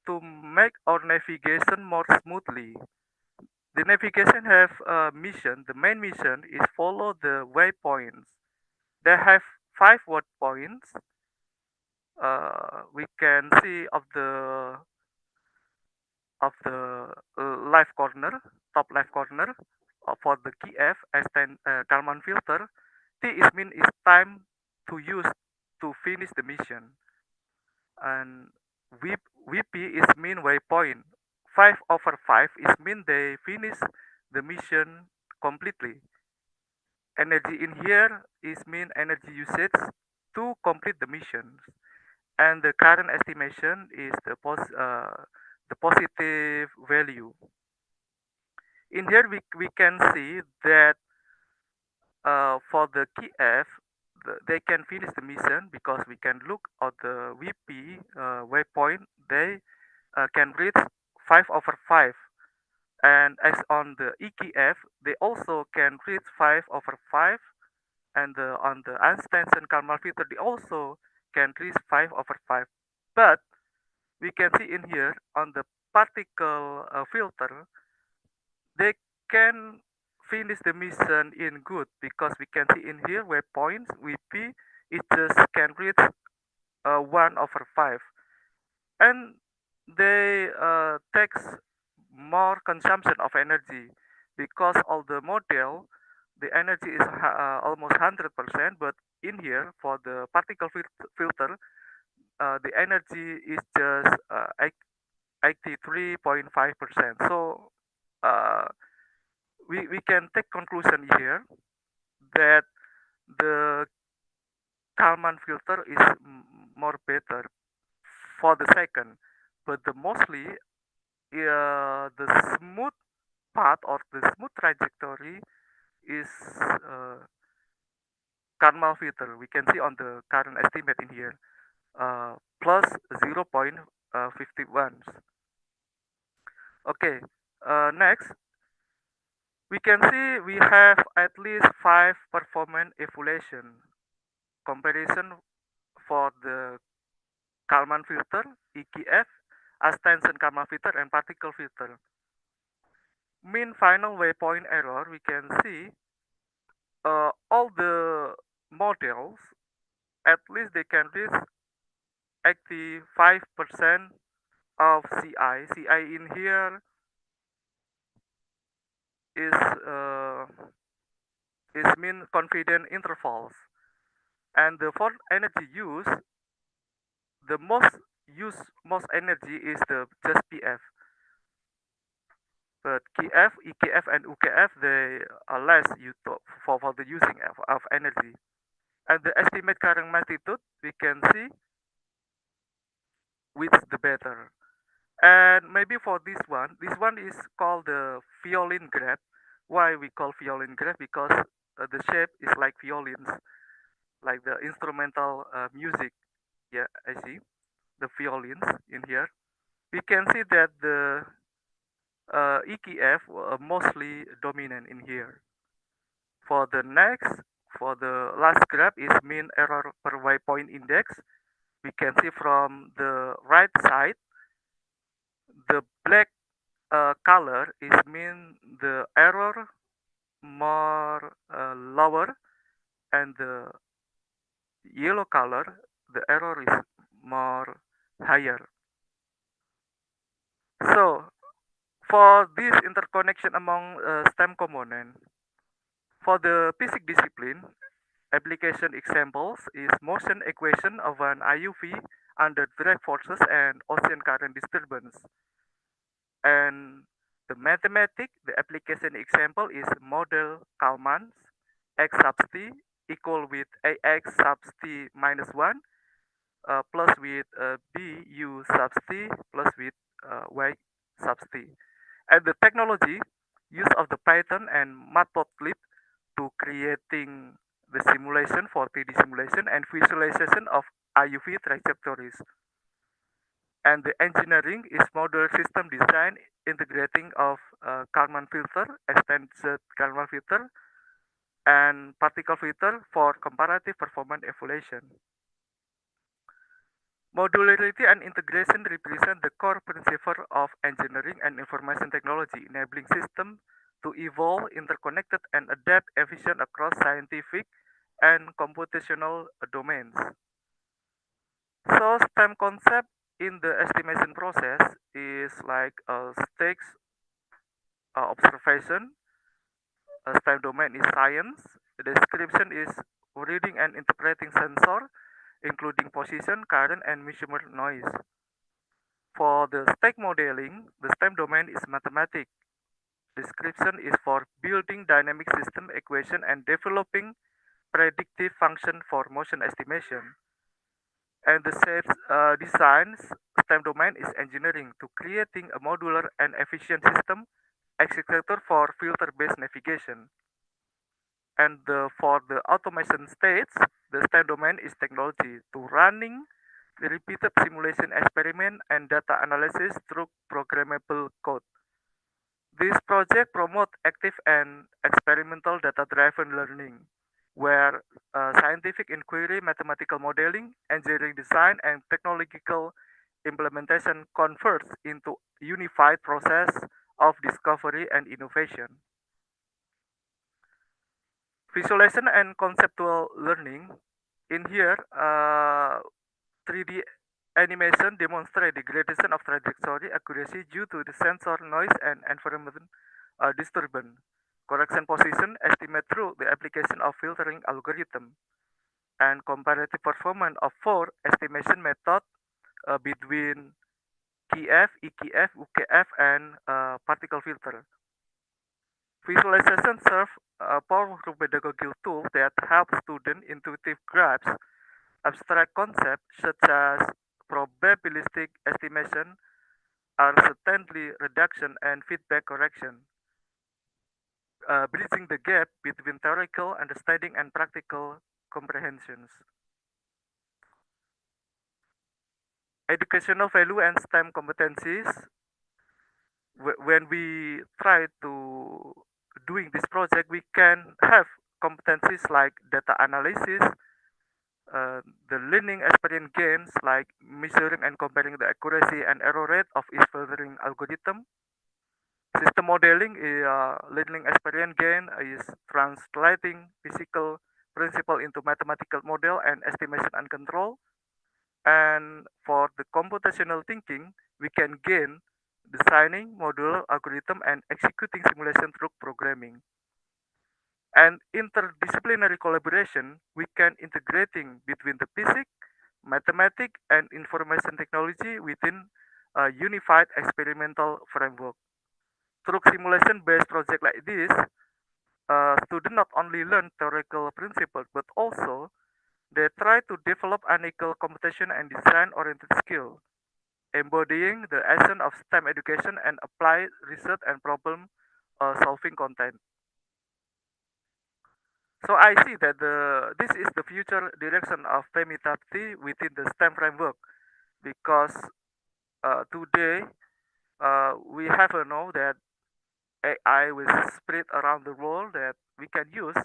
to make our navigation more smoothly. The navigation have a mission. The main mission is follow the waypoints. They have five waypoints. We can see left corner, top left corner for the key F as Kalman filter. T is mean is time to use to finish the mission, and VP is mean waypoint. 5/5 is mean they finish the mission completely. Energy in here is mean energy usage to complete the mission, and the current estimation is the positive value. In here we can see that for the key F, they can finish the mission because we can look at the VP waypoint. They can reach 5/5, and as on the EKF, they also can reach 5/5, and on the unstanson Kalman filter, they also can reach 5/5. But we can see in here on the particle filter, they can finish the mission in good because we can see in here waypoints VP it just can reach 1/5, and they takes more consumption of energy because all the model the energy is almost 100%, but in here for the particle filter the energy is just 83.5%. So uh, we can take conclusion here that the Kalman filter is more better for the second, but the mostly the smooth path or the smooth trajectory is Kalman filter. We can see on the current estimate in here plus 0.51. Okay, next we can see we have at least 5 performance evaluation comparison for the Kalman filter, EKF, Astenson Kalman filter, and particle filter. Mean final waypoint error, we can see all the models, at least they can reach 85% of CI. CI in here is mean confident intervals, and the for energy use, the most energy is the just PF. But KF, EKF, and UKF they are less for the using of energy. And the estimate current magnitude we can see which the better. And maybe for this one is called the violin graph. Why we call violin graph? Because the shape is like violins, like the instrumental music. Yeah, I see the violins in here. We can see that the EKF mostly dominant in here. For the next, for the last graph is mean error per waypoint index. We can see from the right side, the black color is mean the error more lower, and the yellow color, the error is more higher. So for this interconnection among STEM component, for the physics discipline, application examples is motion equation of an IUV under direct forces and ocean current disturbance. And the mathematic, the application example is model Kalman's x sub t equal with ax sub t minus 1 plus with bu sub t plus with y sub t. And the technology use of the Python and Matplotlib to creating the simulation for 3D simulation, and visualization of IUV trajectories. And the engineering is modular system design integrating of Kalman filter, extended Kalman filter, and particle filter for comparative performance evaluation. Modularity and integration represent the core principle of engineering and information technology, enabling systems to evolve, interconnected, and adapt efficient across scientific and computational domains. So STEM concept in the estimation process is like stakes observation. STEM domain is science. The description is reading and interpreting sensor, including position, current, and measurement noise. For the stake modeling, the STEM domain is mathematics. Description is for building dynamic system equation and developing predictive function for motion estimation. And the shapes designs STEM domain is engineering to creating a modular and efficient system executor for filter-based navigation. And for the automation stage, the STEM domain is technology to running the repeated simulation experiment and data analysis through programmable code. This project promotes active and experimental data-driven learning, where scientific inquiry, mathematical modeling, engineering design, and technological implementation converts into unified process of discovery and innovation. Visualization and conceptual learning. In here, 3D animation demonstrate degradation of trajectory accuracy due to the sensor noise and environment disturbance. Correction position estimate through the application of filtering algorithm and comparative performance of four estimation method between KF, EKF, UKF, and particle filter. Visualization serve a powerful pedagogical tool that helps students intuitive grasp abstract concepts such as probabilistic estimation, uncertainty reduction, and feedback correction, bridging the gap between theoretical understanding and practical comprehensions. Educational value and STEM competencies. When we try to doing this project, we can have competencies like data analysis, the learning experience gains like measuring and comparing the accuracy and error rate of each filtering algorithm. System modeling learning experience gain is translating physical principle into mathematical model and estimation and control. And for the computational thinking, we can gain designing modular algorithm and executing simulation through programming. And interdisciplinary collaboration, we can integrating between the physics, mathematics, and information technology within a unified experimental framework. Through simulation-based project like this, students not only learn theoretical principles, but also they try to develop analytical computation and design-oriented skill, embodying the essence of STEM education and applied research and problem solving content. So I see that this is the future direction of Pemitapti within the STEM framework, because today we have to know that AI will spread around the world that we can use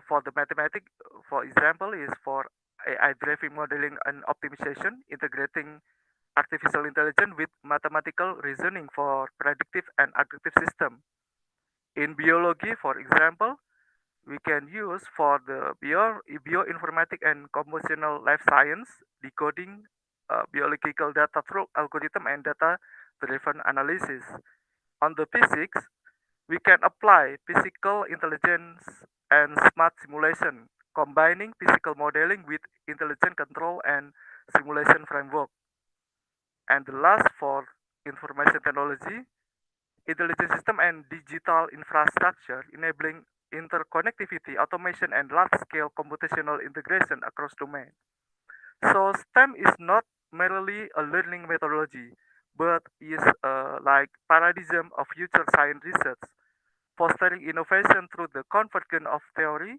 for the mathematics. For example, is for AI-driven modeling and optimization, integrating artificial intelligence with mathematical reasoning for predictive and adaptive system. In biology, for example, we can use for the bioinformatics and computational life science, decoding biological data through algorithm and data-driven analysis. On the physics, we can apply physical intelligence and smart simulation, combining physical modeling with intelligent control and simulation framework. And the last for information technology, intelligent system and digital infrastructure, enabling interconnectivity, automation, and large-scale computational integration across domains. So STEM is not merely a learning methodology, but is like paradigm of future science research, fostering innovation through the convergence of theory,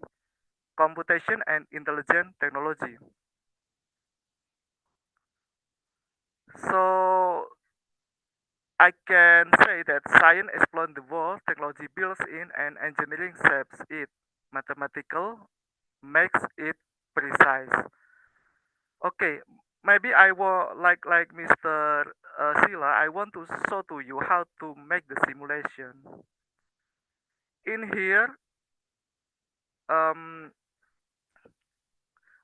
computation and intelligent technology. So I can say that science explores the world, technology builds in, and engineering shapes it. Mathematical makes it precise. Okay, maybe I will like Mr. Sila. I want to show to you how to make the simulation. In here, um,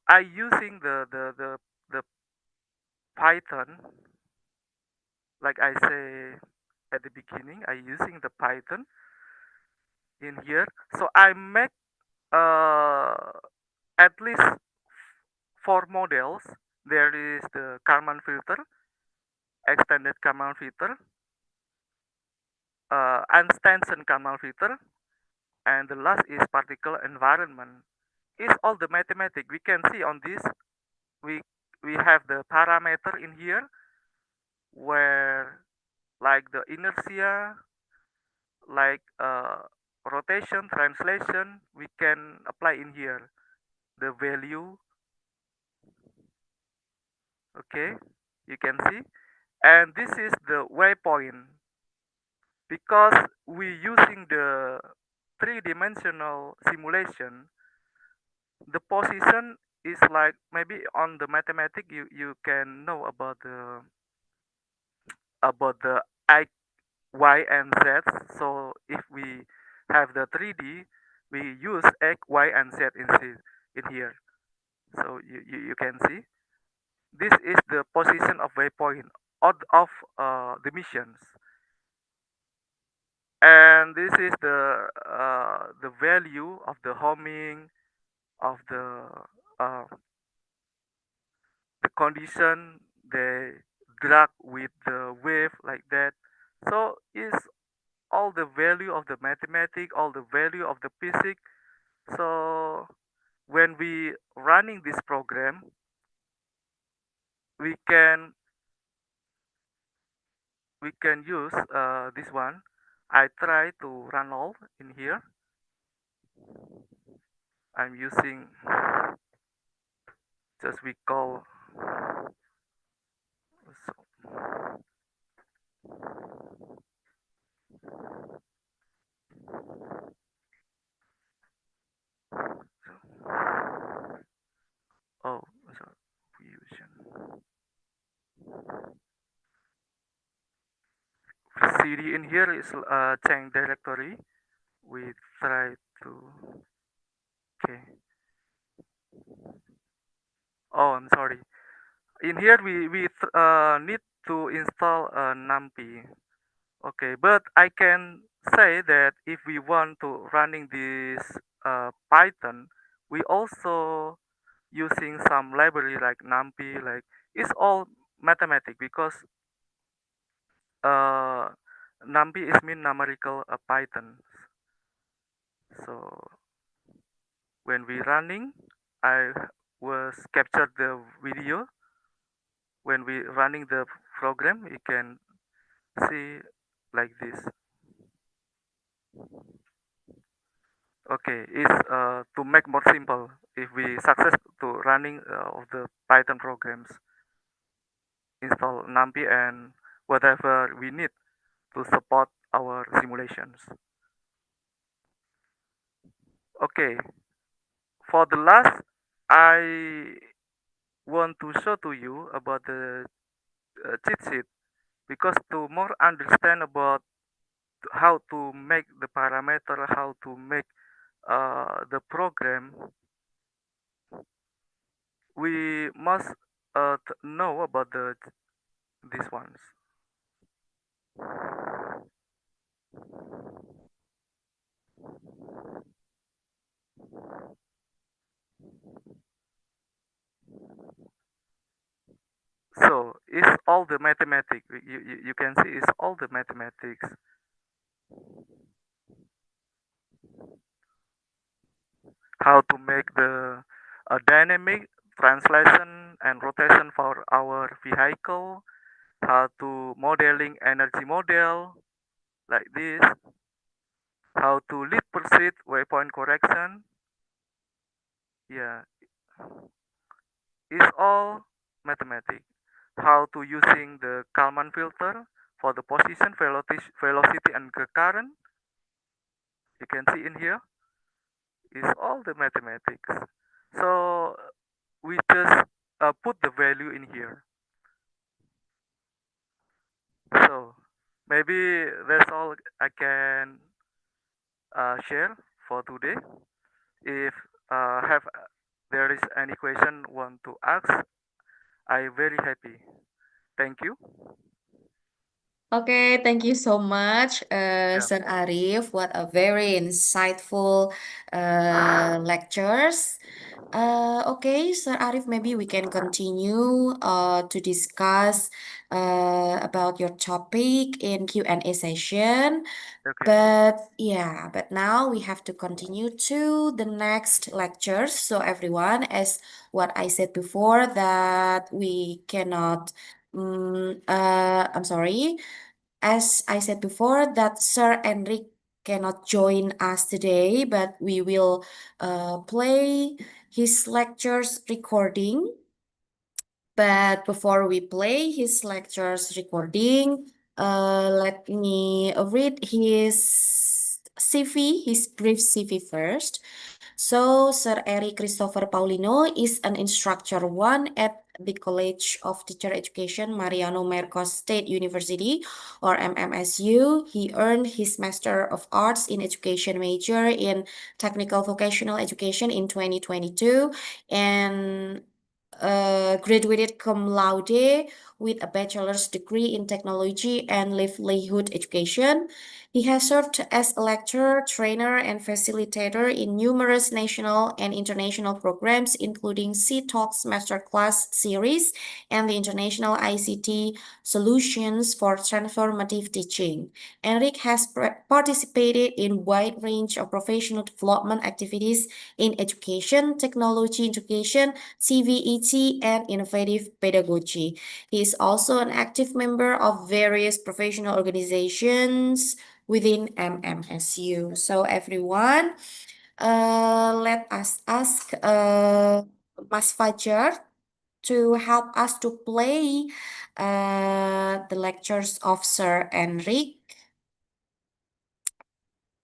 I using the Python. Like I say at the beginning, I using the Python in here. So I make uh, at least 4 models. There is the Kalman filter, extended Kalman filter, unstanson Kalman filter, and the last is particle environment. It's all the mathematics we can see on this. We we have the parameter in here where like the inertia, like rotation, translation, we can apply in here the value. Okay, you can see, and this is the waypoint because we using the three-dimensional simulation. The position is like maybe on the mathematic you can know about the x, y, and z. So if we have the 3D, we use x, y, and z in here. So you can see this is the position of waypoint of the missions, and this is the value of the homing of uh, the condition they drag with the wave like that. So is all the value of the mathematics, all the value of the physics. So when we running this program, we can we can use this one. I try to run all in here. I'm using just we call so, oh so fusion cd in here is change directory. We try to okay. Oh, I'm sorry. In here we need to install numpy. Okay, but I can say that if we want to running this Python, we also using some library like numpy. Like it's all mathematic because uh, numpy is mean numerical Python. So when we running, I was captured the video. When we running the program, you can see like this. Okay, is to make more simple if we success to running of the Python programs, install numpy and whatever we need to support our simulations. Okay, for the last, I want to show to you about the cheat sheet because to more understand about how to make the parameter, how to make the program, we must know about these ones. So it's all the mathematics. You can see it's all the mathematics. How to make the dynamic translation and rotation for our vehicle. How to modeling energy model like this. How to lead proceed waypoint correction. Yeah, it's all mathematics. How to using the Kalman filter for the position, velocity, and the current. You can see in here is all the mathematics. So we just put the value in here. So maybe that's all I can share for today. If have there is any question want to ask, I very happy. Thank you. Okay, thank you so much, Yeah. Sir Arif. What a very insightful lectures. Okay, Sir Arif, maybe we can continue to discuss about your topic in Q&A session. Okay. But now we have to continue to the next lectures. So everyone, as what I said before, that we cannot, I'm sorry, as I said before, that Sir Enric cannot join us today, but we will play his lectures recording. But before we play his lectures recording, let me read his CV, his brief CV first. So, Sir Eric Christopher Paulino is an instructor one at the College of Teacher Education, Mariano Marcos State University, or MMSU. He earned his Master of Arts in Education major in Technical Vocational Education in 2022 and graduated cum laude with a bachelor's degree in technology and livelihood education. He has served as a lecturer, trainer, and facilitator in numerous national and international programs, including C Talks Masterclass series and the International ICT Solutions for Transformative Teaching. Enric has participated in wide range of professional development activities in education, technology education, CVET, and innovative pedagogy. He is also an active member of various professional organizations within MMSU. So everyone, let us ask Mas Fajar to help us to play the lectures of Sir Enric.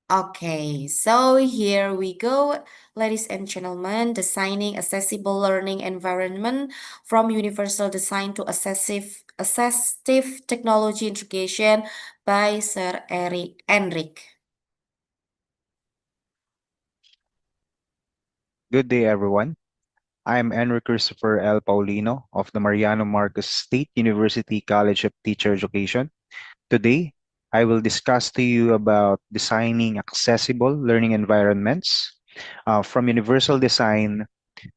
Okay, so here we go, ladies and gentlemen, designing accessible learning environment from universal design to assistive technology integration by Sir Eric Enric. Good day, everyone. I'm Enric Christopher L. Paulino of the Mariano Marcos State University College of Teacher Education. Today, I will discuss to you about designing accessible learning environments from universal design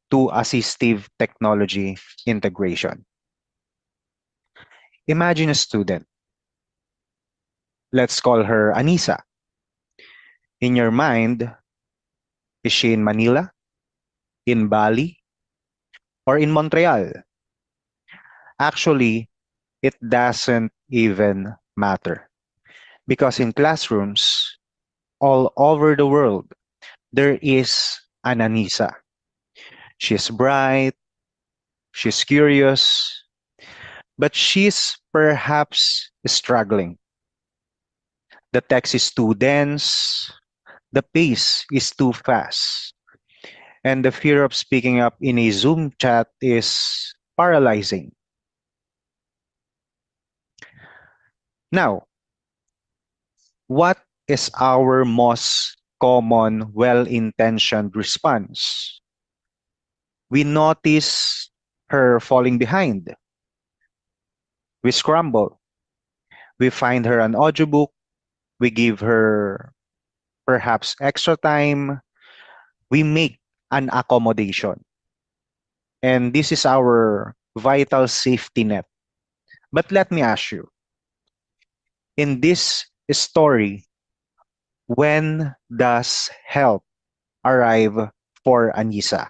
to assistive technology integration. Imagine a student. Let's call her Anisa. In your mind, is she in Manila, in Bali, or in Montreal? Actually, it doesn't even matter. Because in classrooms all over the world, there is an Anisa. She's bright, she's curious, but she's perhaps struggling. The text is too dense, the pace is too fast, and the fear of speaking up in a Zoom chat is paralyzing. Now, what is our most common well-intentioned response? We notice her falling behind. We scramble. We find her an audiobook. We give her perhaps extra time. We make an accommodation. And this is our vital safety net. But let me ask you, in this story, when does help arrive for Anissa?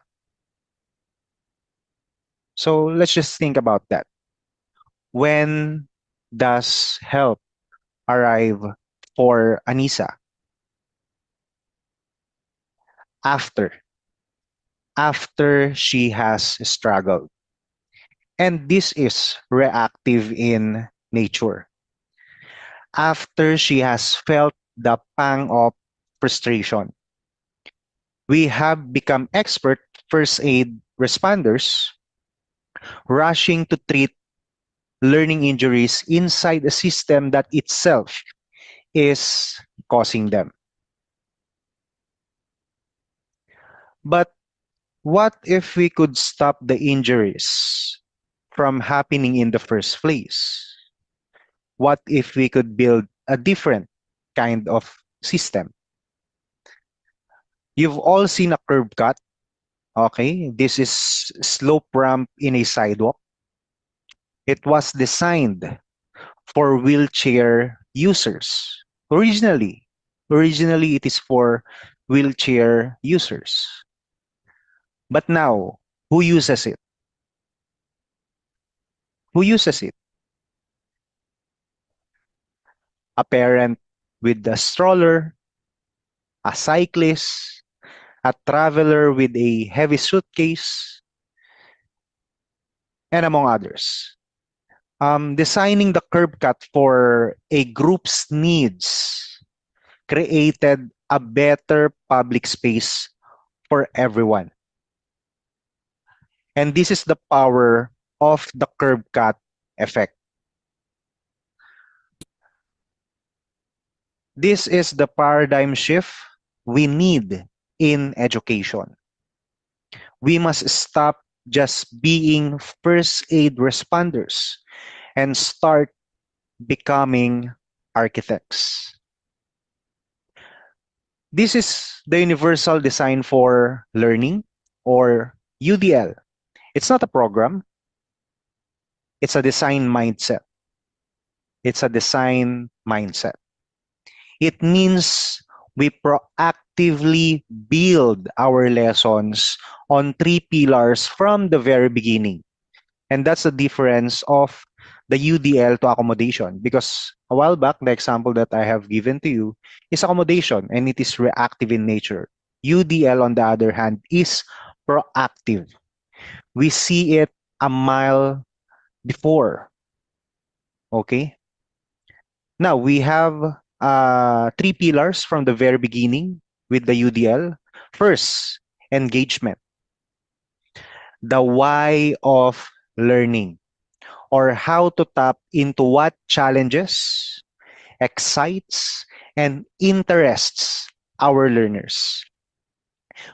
So let's just think about that. When does help arrive for Anissa? After. after she has struggled. And this is reactive in nature. After she has felt the pang of frustration, we have become expert first aid responders, rushing to treat learning injuries inside a system that itself is causing them. But what if we could stop the injuries from happening in the first place? What if we could build a different kind of system? You've all seen a curb cut. Okay, this is slope ramp in a sidewalk. It was designed for wheelchair users. Originally, originally it is for wheelchair users. But now, who uses it? Who uses it? A parent with a stroller, a cyclist, a traveler with a heavy suitcase, and among others. Designing the curb cut for a group's needs created a better public space for everyone. And this is the power of the curb cut effect. This is the paradigm shift we need in education. We must stop just being first aid responders and start becoming architects. This is the Universal Design for Learning, or UDL. It's not a program, it's a design mindset. It's a design mindset. It means we proactively build our lessons on three pillars from the very beginning. And that's the difference of the UDL to accommodation. Because a while back, the example that I have given to you is accommodation and it is reactive in nature. UDL, on the other hand, is proactive. We see it a mile before. Okay? Now, we have three pillars from the very beginning with the UDL. First, engagement. The why of learning, or how to tap into what challenges, excites, and interests our learners.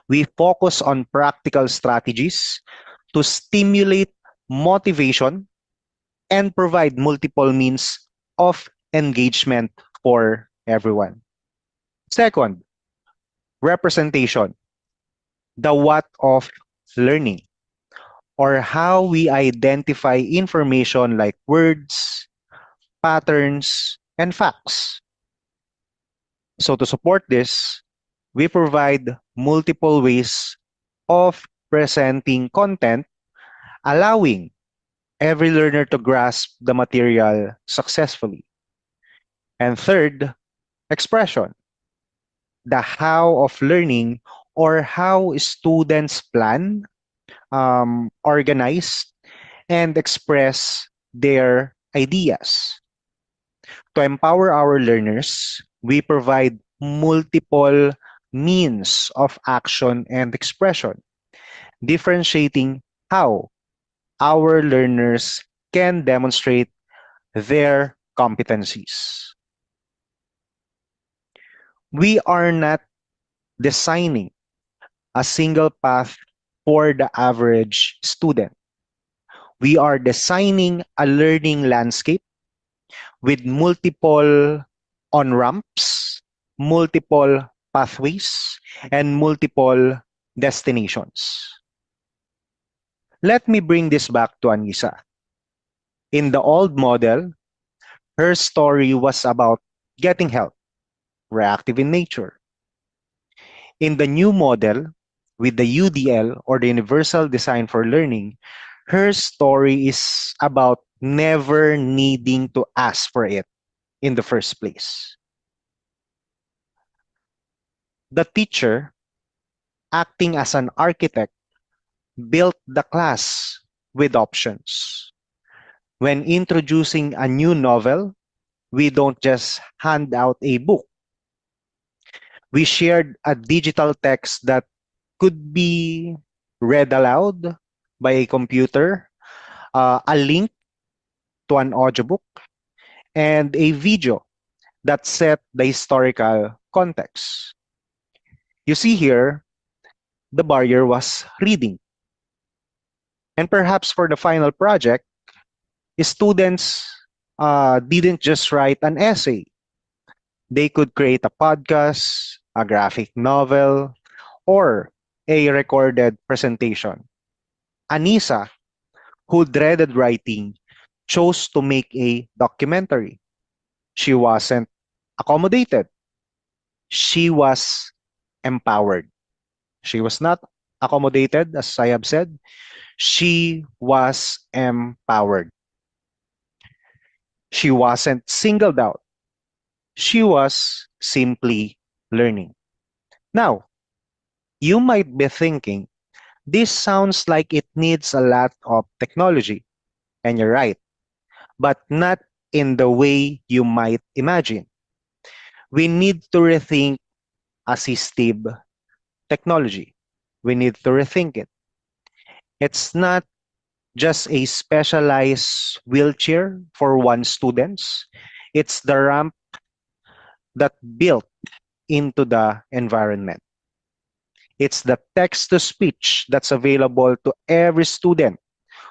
We focus on practical strategies to stimulate motivation and provide multiple means of engagement for everyone. Second, representation, the what of learning, or how we identify information like words, patterns, and facts. So to support this, we provide multiple ways of presenting content, allowing every learner to grasp the material successfully. And third, expression, the how of learning, or how students plan, organize, and express their ideas. To empower our learners, we provide multiple means of action and expression, differentiating how our learners can demonstrate their competencies. We are not designing a single path for the average student. We are designing a learning landscape with multiple on-ramps, multiple pathways, and multiple destinations. Let me bring this back to Anissa. In the old model, her story was about getting help, reactive in nature. In the new model, with the UDL, or the Universal Design for Learning, her story is about never needing to ask for it in the first place. The teacher, acting as an architect, built the class with options. When introducing a new novel, we don't just hand out a book. We shared a digital text that could be read aloud by a computer, a link to an audiobook, and a video that set the historical context. You see here, the barrier was reading. And perhaps for the final project, students didn't just write an essay. They could create a podcast, a graphic novel, or a recorded presentation. Anissa, who dreaded writing, chose to make a documentary. She wasn't accommodated. She was empowered. She was not accommodated, as I have said. She was empowered. She wasn't singled out. She was simply learning. Now, you might be thinking, this sounds like it needs a lot of technology. And you're right, but not in the way you might imagine. We need to rethink assistive technology. We need to rethink it. It's not just a specialized wheelchair for one students. It's the ramp that built into the environment. It's the text to speech that's available to every student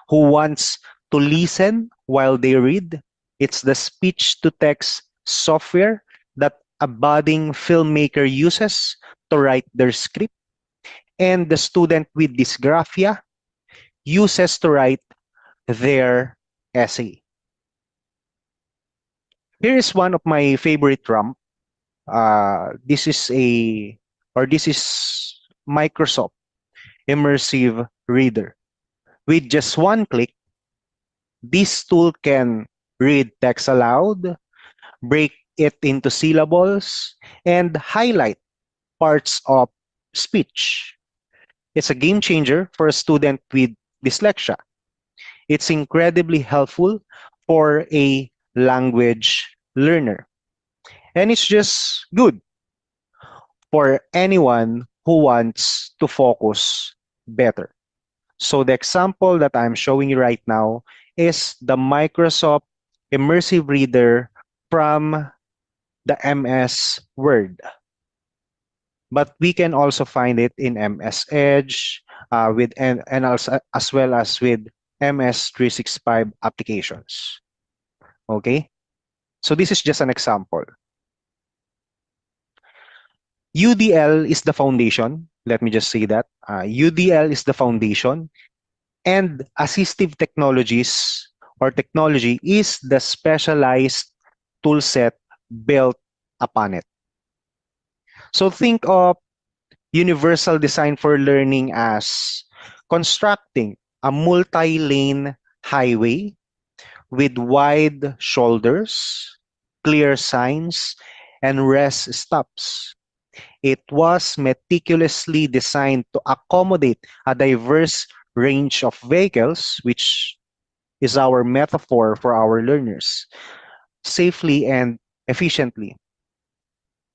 who wants to listen while they read. It's the speech to text software that a budding filmmaker uses to write their script, and the student with dysgraphia uses to write their essay. Here is one of my favorite ramp. This is Microsoft Immersive Reader. With just one click, this tool can read text aloud, break it into syllables, and highlight parts of speech. It's a game changer for a student with dyslexia. It's incredibly helpful for a language learner. And it's just good for anyone who wants to focus better. So the example that I'm showing you right now is the Microsoft Immersive Reader from the MS Word. But we can also find it in MS Edge and also, as well as with MS 365 applications. Okay? So this is just an example. UDL is the foundation. Let me just say that. UDL is the foundation, and assistive technologies or technology is the specialized toolset built upon it. So think of universal design for learning as constructing a multi-lane highway with wide shoulders, clear signs, and rest stops. It was meticulously designed to accommodate a diverse range of vehicles, which is our metaphor for our learners, safely and efficiently.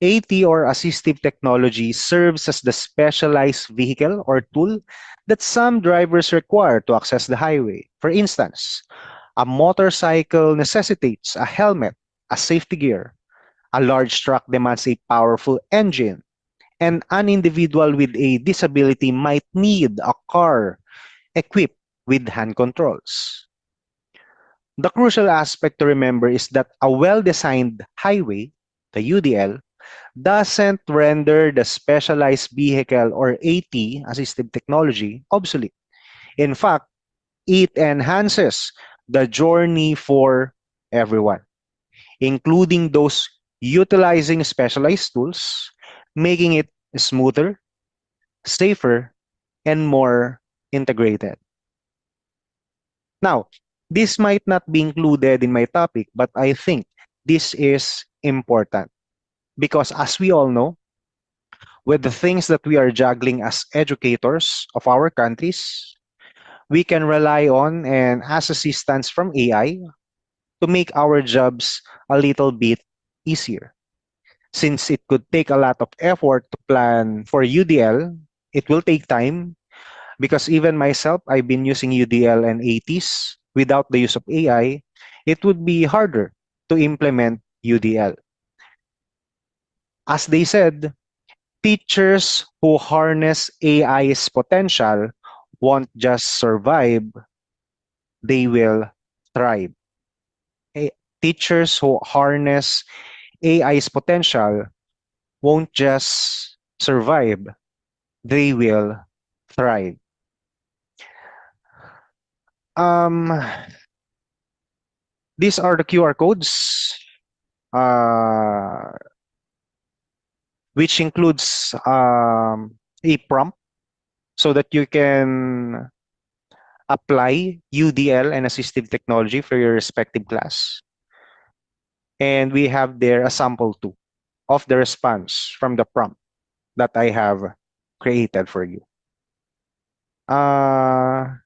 AT or assistive technology serves as the specialized vehicle or tool that some drivers require to access the highway. For instance, a motorcycle necessitates a helmet, a safety gear. A large truck demands a powerful engine, and an individual with a disability might need a car equipped with hand controls. The crucial aspect to remember is that a well-designed highway, the UDL, doesn't render the specialized vehicle or AT, assistive technology, obsolete. In fact, it enhances the journey for everyone, including those utilizing specialized tools, making it smoother, safer, and more integrated. Now, this might not be included in my topic, but I think this is important because, as we all know, with the things that we are juggling as educators of our countries, We can rely on and ask assistance from AI to make our jobs a little bit easier. Since it could take a lot of effort to plan for UDL, it will take time because even myself, I've been using UDL and ATs without the use of AI. It would be harder to implement UDL. As they said, teachers who harness AI's potential won't just survive, they will thrive. A- Teachers who harness AI's potential won't just survive, they will thrive. Um, these are the QR codes, uh, which includes a prompt so that you can apply UDL and assistive technology for your respective class. And we have there a sample too of the response from the prompt that I have created for you.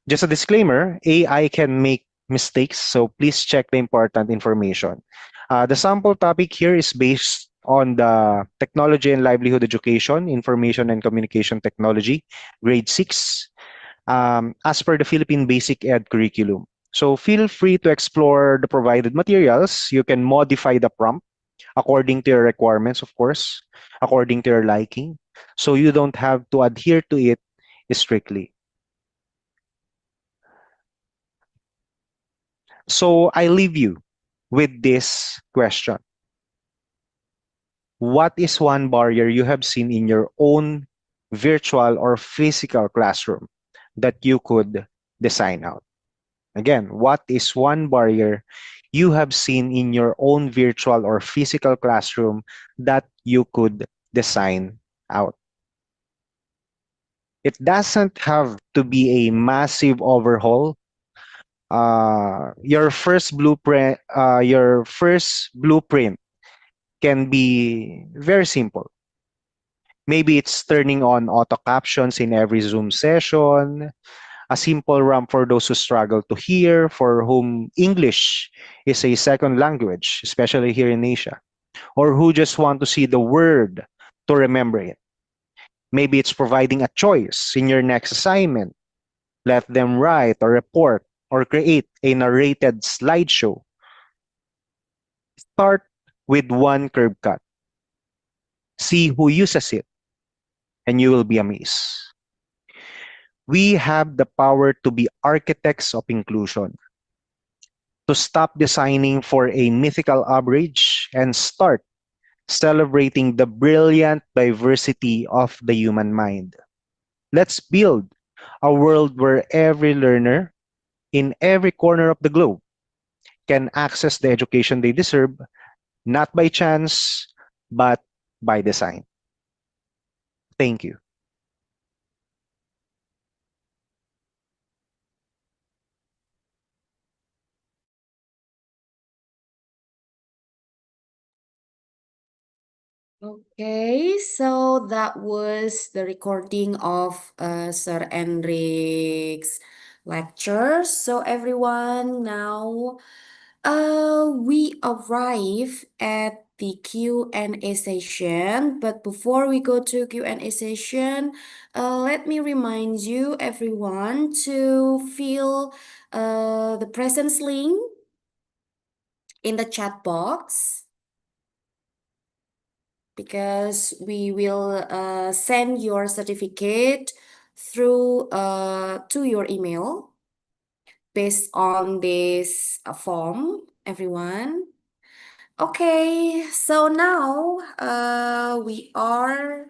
Just a disclaimer, AI can make mistakes, so please check the important information. The sample topic here is based on the Technology and Livelihood Education, Information and Communication Technology, grade 6, as per the Philippine Basic Ed curriculum. So feel free to explore the provided materials. You can modify the prompt according to your requirements, of course, according to your liking. So you don't have to adhere to it strictly. So I leave you with this question. What is one barrier you have seen in your own virtual or physical classroom that you could design out? Again, what is one barrier you have seen in your own virtual or physical classroom that you could design out? It doesn't have to be a massive overhaul. Your first blueprint can be very simple. Maybe it's turning on auto captions in every Zoom session, a simple ramp for those who struggle to hear, for whom English is a second language, especially here in Asia, or who just want to see the word to remember it. Maybe it's providing a choice in your next assignment. Let them write or report or create a narrated slideshow. Start with one curb cut. See who uses it, and you will be amazed. We have the power to be architects of inclusion, to stop designing for a mythical average and start celebrating the brilliant diversity of the human mind. Let's build a world where every learner in every corner of the globe can access the education they deserve, not by chance, but by design. Thank you. Okay, so that was the recording of Sir Enric's lecture. So everyone, now we arrive at the Q&A session. But before we go to Q&A session, let me remind you everyone to fill the presence link in the chat box, because we will send your certificate through to your email based on this form, everyone. Okay, so now we are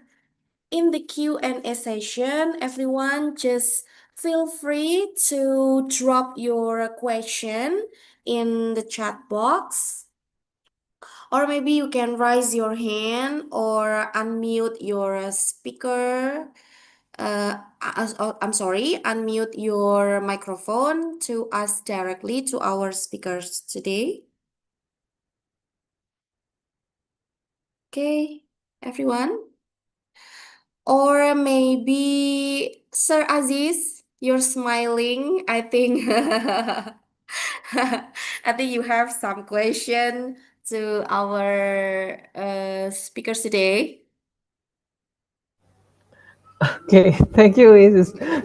in the Q&A session. Everyone, just feel free to drop your question in the chat box. Or maybe you can raise your hand or unmute your speaker. I'm sorry, unmute your microphone to ask directly to our speakers today. Okay, everyone. Or maybe Sir Aziz, You're smiling. I think I think you have some question to our speakers today. Okay, thank you,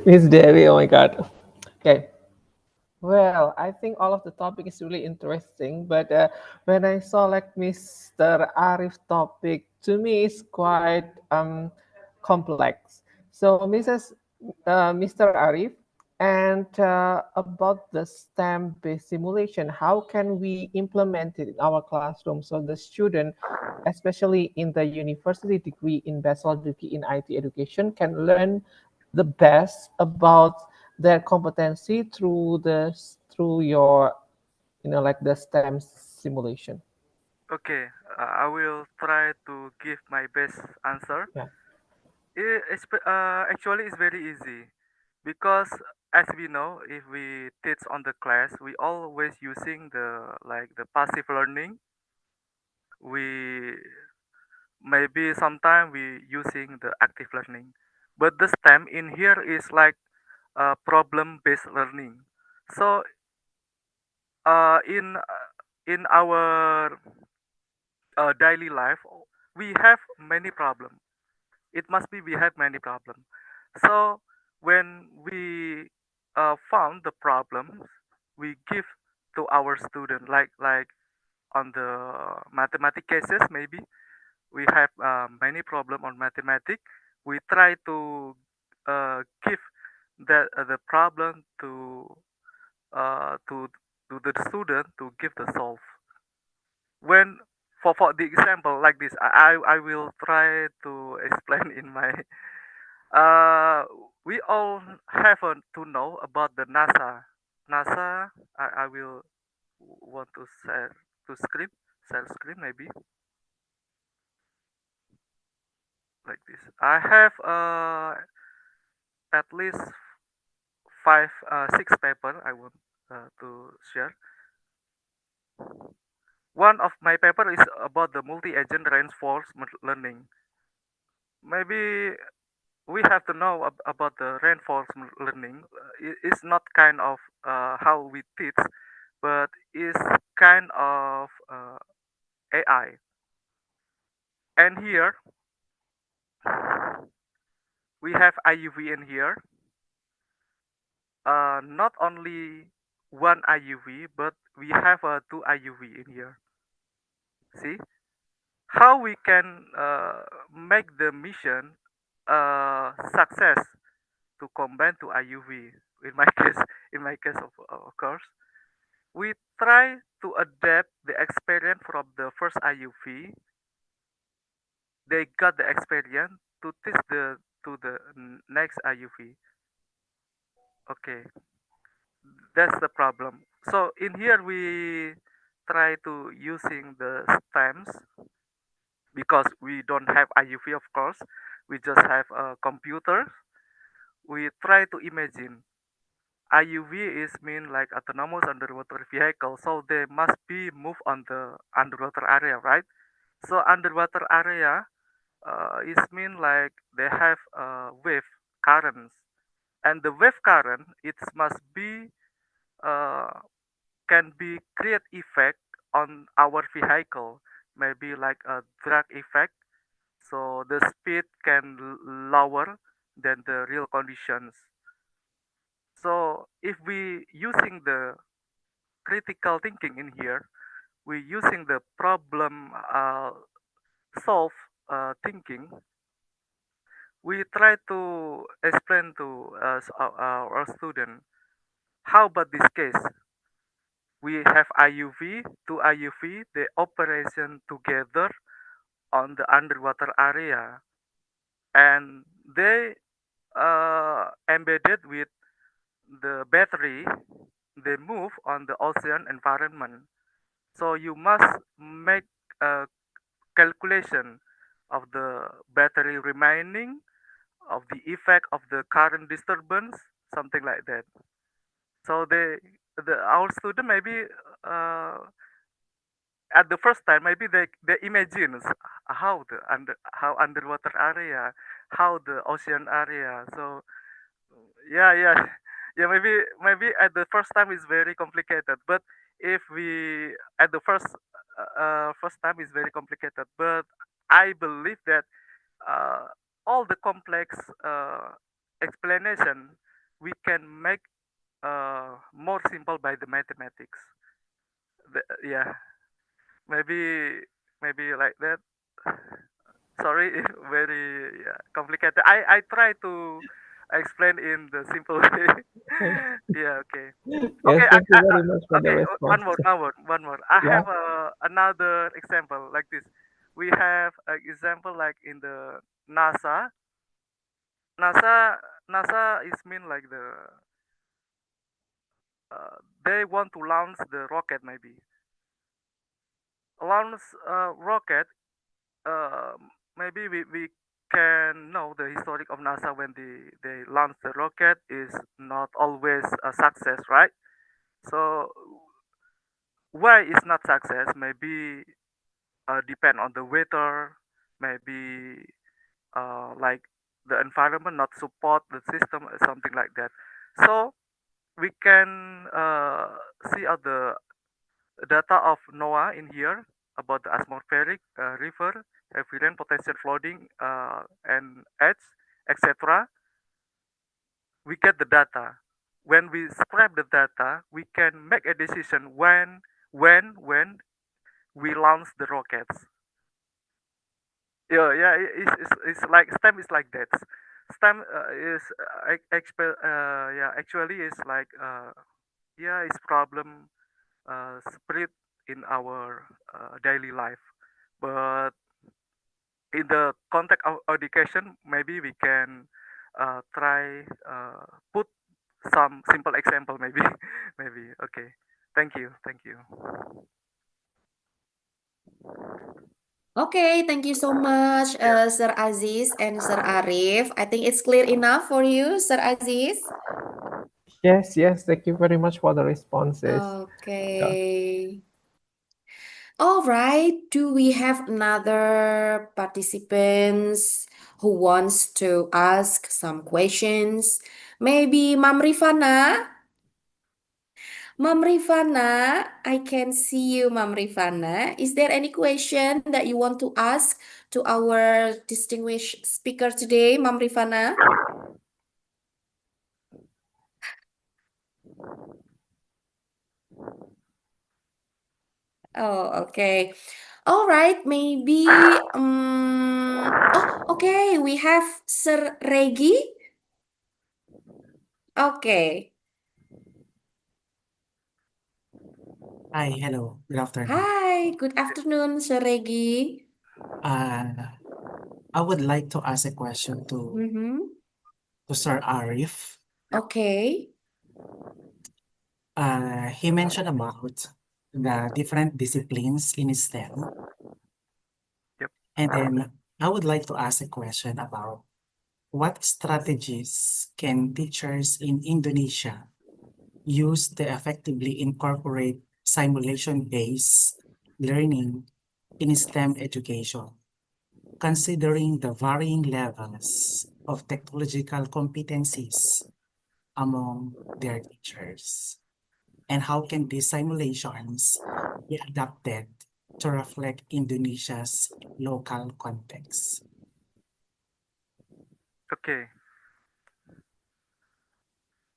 Miss Devi. Oh my God. Okay. Well, I think all of the topic is really interesting, but when I saw like Mr. Arif topic, to me it's quite complex. So, Mr. Arif, and about the STEM-based simulation, how can we implement it in our classroom so the student, especially in the university degree in bachelor degree in IT education, can learn the best about their competency through your like the STEM simulation. Okay, I will try to give my best answer. Yeah. Actually, it's very easy because as we know, if we teach on the class, we always using the like the passive learning. We maybe sometime we using the active learning, but the STEM in here is like problem-based learning. So in our daily life, we have many problems. It must be we have many problems. So when we found the problems, we give to our student like on the mathematic cases maybe we have many problem on mathematics. We try to give the problem to the student to give the solve. When for the example like this, I will try to explain in my uh we all have to know about the NASA. I will want to share to screen maybe like this. I have at least five six paper I want to share. One of my paper is about the multi-agent reinforcement learning. Maybe we have to know about the reinforcement learning. It's not kind of how we teach, but is kind of AI. And here we have IUV in here. Not only one IUV, but we have two IUV in here. See how we can make the mission success to combine to IUV. In my case, of course, we try to adapt the experience from the first IUV. They got the experience to teach the to the next IUV. Okay, that's the problem. So in here we try to using the stems because we don't have IUV, of course. We just have a computer. We try to imagine IUV is mean like autonomous underwater vehicle, so they must be moved on the underwater area, right? So underwater area is mean like they have wave currents, and the wave current it must be uh, can be create effect on our vehicle, maybe like a drag effect, so the speed can lower than the real conditions. So if we using the critical thinking in here, we using the problem solve thinking. We try to explain to our student how about this case. We have IUV, two IUV, they operation together on the underwater area, and they embedded with the battery. They move on the ocean environment. So you must make a calculation of the battery remaining, of the effect of the current disturbance, something like that. So our student maybe uh, at the first time maybe they imagine how the how underwater area, how the ocean area. So yeah, Yeah, maybe at the first time it's very complicated, but if we at the first time it's very complicated, but I believe that uh, all the complex explanation we can make more simple by the mathematics. Yeah, maybe like that. Sorry, if very, yeah, complicated. I try to explain in the simple way. Yeah, okay. Yes, Okay, thank you very much for the okay. response. One more. I Yeah. have another example like this. We have an example like in the NASA. NASA, NASA is mean like they want to launch the rocket maybe. Launch rocket. Uh, Maybe we can know the historic of NASA when they launch the rocket is not always a success, right? So why is not success? Maybe depend on the weather, maybe like the environment not support the system, something like that. So we can see the data of NOAA in here about the atmospheric river, heavy rain, potential flooding, and edge, etc. We get the data. When we scrap the data, we can make a decision when we launch the rockets. Yeah, it's like STEM is like that. STEM is yeah, actually is like yeah, it's problem spread in our daily life. But in the context of education, maybe we can try put some simple example. Maybe, maybe. Okay. Thank you. Thank you. Okay, thank you so much, Yeah. Sir Aziz and Sir Arif. I think it's clear enough for you, Sir Aziz. Yes, yes, thank you very much for the responses. Yeah. Okay. All right. Do we have another participants who wants to ask some questions? Maybe Mam Rifana? Mam Rifana, I can see you, Mam Rifana. Is there any question that you want to ask to our distinguished speaker today, Mam Rifana? Oh, okay. All right, maybe oh, okay, we have Sir Regi. Okay. Hi, hello, good afternoon. Hi, good afternoon, Sir Regi. Uh, I would like to ask a question Mm-hmm. to Sir Arif. Okay. He mentioned about the different disciplines in STEM, Yep. and then I would like to ask a question about what strategies can teachers in Indonesia use to effectively incorporate simulation-based learning in STEM education, considering the varying levels of technological competencies among their teachers? And how can these simulations be adapted to reflect Indonesia's local context? Okay.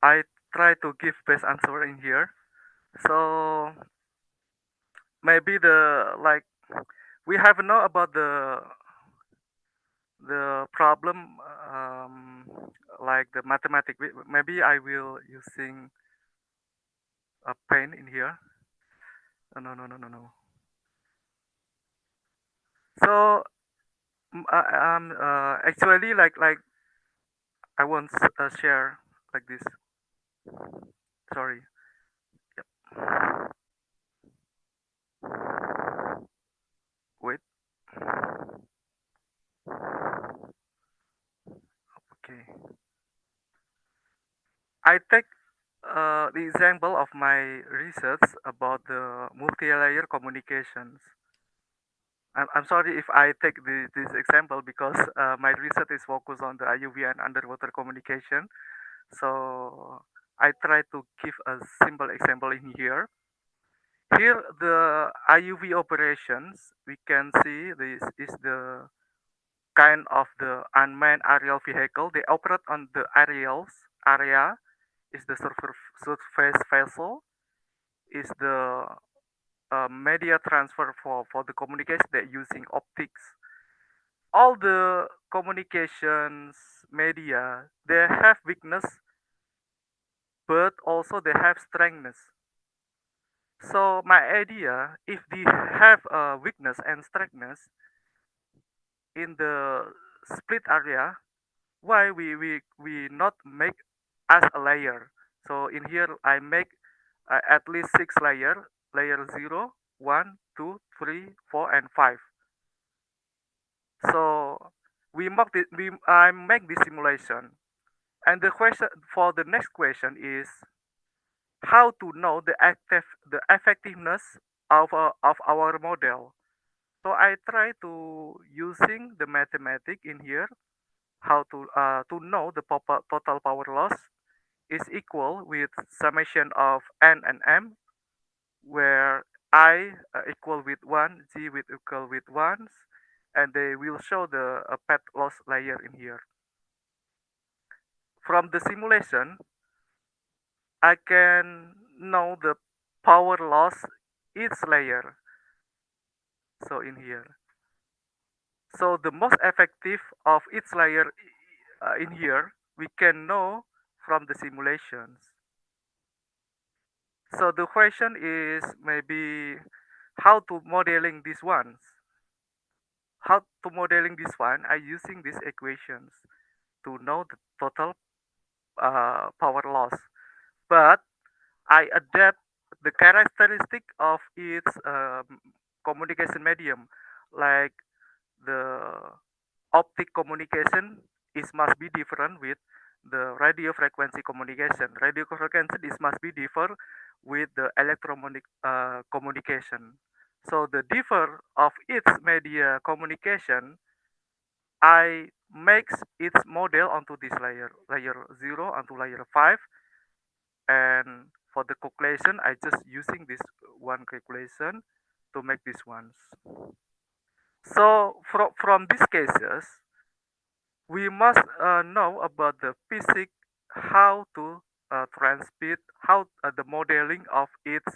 I try to give best answer in here. So maybe the like we have know about the problem like the mathematic. Maybe I will using a pen in here. No. So actually like I want share like this. Sorry. Wait. Okay. I take the example of my research about the multi-layer communications. I'm sorry if I take this example because my research is focused on the IUV and underwater communication. So I try to give a simple example in here. Here, the IUV operations, we can see this is the kind of the unmanned aerial vehicle. They operate on the area is the surface vessel, is the media transfer for the communication they're using optics. All the communications media, they have weakness, but also they have strengths. So my idea, if they have a weakness and strengthness in the split area, why we not make as a layer? So in here I make at least 6 layer, layer 0, 1, 2, 3, 4, and 5. So I make this simulation, and the question for the next question is how to know the effectiveness of our model. So I try to using the mathematic in here, how to know the total power loss is equal with summation of n and m, where I equal with 1, g with equal with 1, and they will show the path loss layer in here. From the simulation, I can know the power loss each layer. So in here. So the most effective of each layer in here, we can know from the simulations. So the question is maybe how to modeling these ones. How to modeling this one? I using these equations to know the total power loss. But I adapt the characteristic of its communication medium, like the optic communication is must be different with the radio frequency communication. Radio frequency is must be differ with the electromagnetic communication. So the differ of its media communication, I makes its model onto this layer, layer 0 onto layer 5, and for the calculation, I just using this one calculation to make these ones. So from these cases, we must know about the physics, how to transmit, how the modeling of its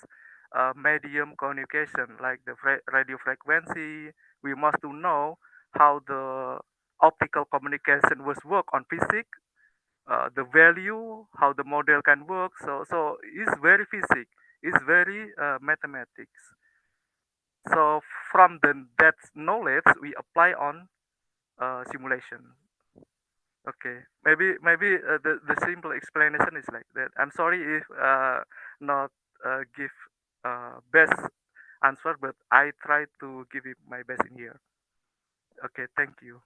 medium communication, like the radio frequency. We must to know how the optical communication was work on physics, the value, how the model can work. So it's very physics, it's very mathematics. So from that knowledge, we apply on simulation. Okay, maybe the simple explanation is like that. I'm sorry if not give best answer, but I try to give it my best in here. Okay, thank you.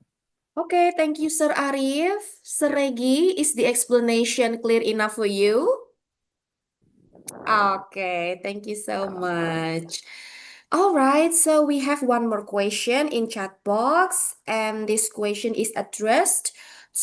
Okay, thank you, Sir Arif. Sir Yep. Regi, is the explanation clear enough for you? Okay, thank you so much. All right, so we have one more question in chat box, and this question is addressed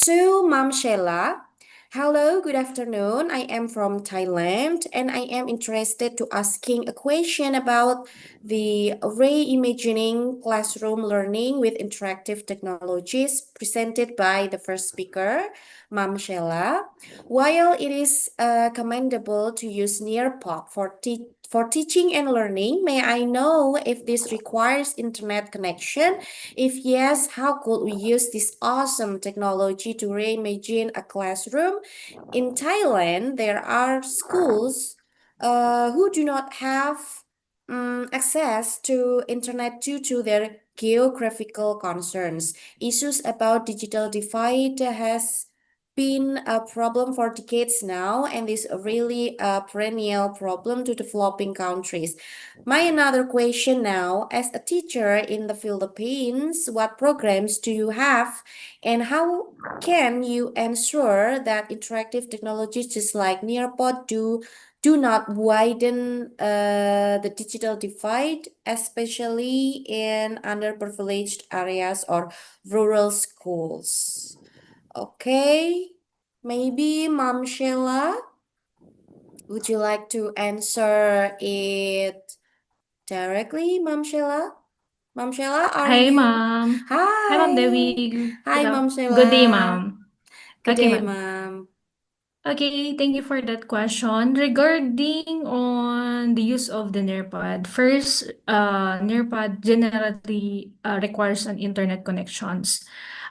to Mam Sheila. Hello, good afternoon. I am from Thailand, and I am interested to asking a question about the reimagining classroom learning with interactive technologies presented by the first speaker, Mam Sheila. While it is commendable to use Nearpod for teaching and learning, may I know if this requires internet connection? If yes, how could we use this awesome technology to reimagine a classroom? In Thailand, there are schools who do not have access to internet due to their geographical concerns. Issues about digital divide has been a problem for decades now and is really a perennial problem to developing countries. My another question now, as a teacher in the Philippines, what programs do you have and how can you ensure that interactive technologies just like Nearpod do not widen the digital divide, especially in underprivileged areas or rural schools? Okay, maybe Mom Sheila. Would you like to answer it directly, Mom Sheila? Mom Sheila, are Hi, you? Ma'am. Hi, Ma'am Hi. Dewi. Hi, Mom Good day, Sheila. Ma'am. Good Okay, day, ma'am. Mom. Okay, thank you for that question. Regarding on the use of the NearPod, first, NearPod generally requires an internet connections,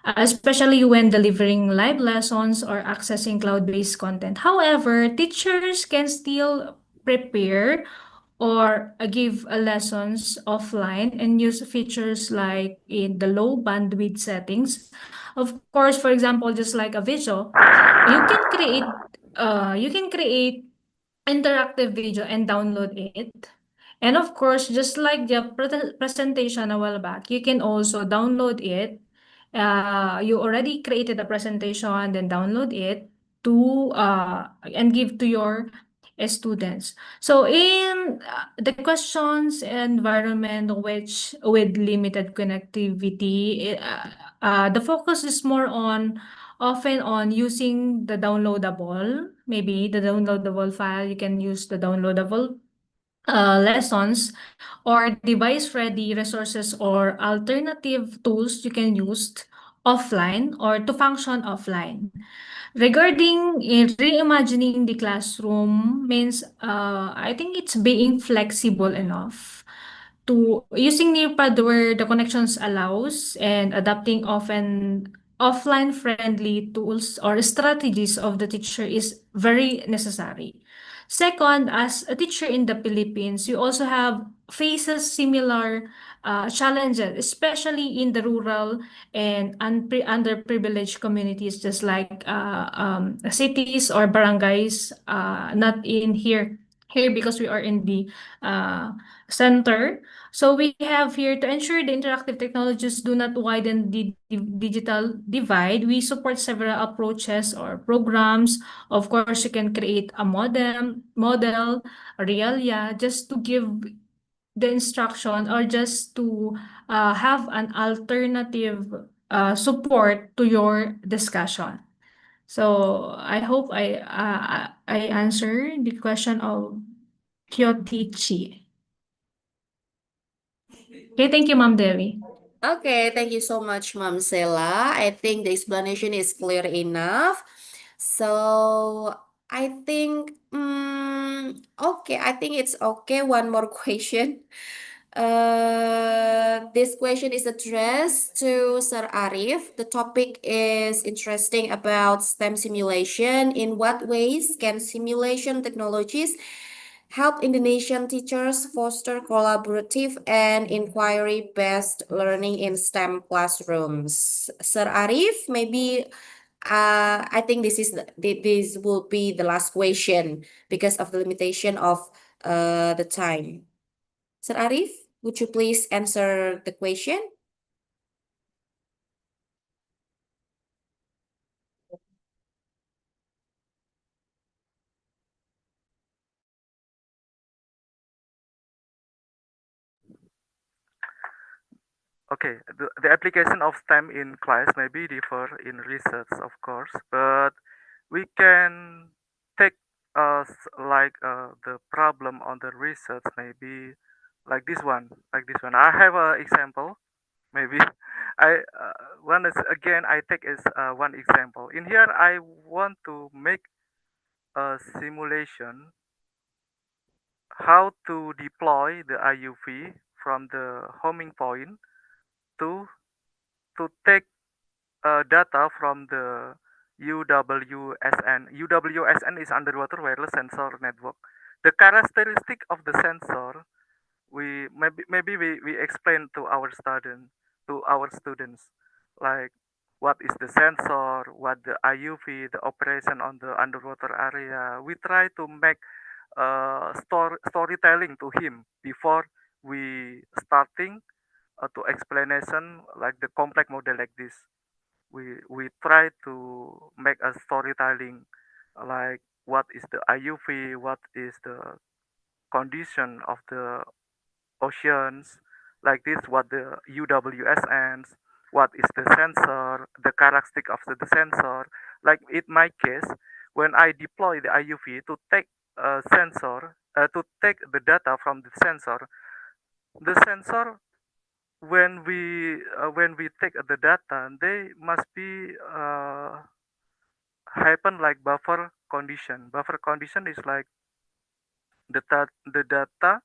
especially when delivering live lessons or accessing cloud-based content. However, teachers can still prepare or give lessons offline and use features like in the low bandwidth settings. Of course, for example, just like a video, you can create interactive video and download it. And of course, just like the presentation a while back, you can also download it. You already created a presentation, then download it to and give to your students. So in the questions environment which with limited connectivity, the focus is more on often on using the downloadable, maybe the downloadable file. You can use the downloadable lessons or device-ready resources or alternative tools you can use offline or to function offline. Regarding reimagining the classroom means I think it's being flexible enough to using Nearpad where the connections allows and adapting often offline friendly tools or strategies of the teacher is very necessary. Second, as a teacher in the Philippines, you also have faces similar challenges, especially in the rural and underprivileged communities, just like cities or barangays, not in here because we are in the uh, center. So we have here to ensure the interactive technologies do not widen the digital divide. We support several approaches or programs. Of course, you can create a model, a realia, just to give the instruction or just to have an alternative support to your discussion. So I hope I answer the question of Kyotichi. Okay, thank you, Ma'am Devi. Okay, thank you so much, Mom Sela. I think the explanation is clear enough. So I think, okay, I think it's okay. One more question. This question is addressed to Sir Arif. The topic is interesting about STEM simulation. In what ways can simulation technologies help Indonesian teachers foster collaborative and inquiry-based learning in STEM classrooms? Sir Arif, maybe I think this will be the last question because of the limitation of the time. Sir Arif, would you please answer the question? Okay, the application of STEM in class may be differ in research, of course, but we can take like the problem on the research maybe like this one, like this one. I have an example. Maybe I one is again I take as one example. In here, I want to make a simulation how to deploy the IUV from the homing point to take data from the UWSN. UWSN is underwater wireless sensor network. The characteristic of the sensor we maybe we explain to our students like what is the sensor, what the IUV, the operation on the underwater area. We try to make storytelling to him before we starting to explanation like the complex model like this. We try to make a storytelling like what is the IUV, what is the condition of the oceans, like this, what the UWSNs, what is the sensor, the characteristic of the sensor. Like in my case, when I deploy the IUV to take sensor, to take the data from the sensor when we take the data, they must be happen like buffer condition. Buffer condition is like the data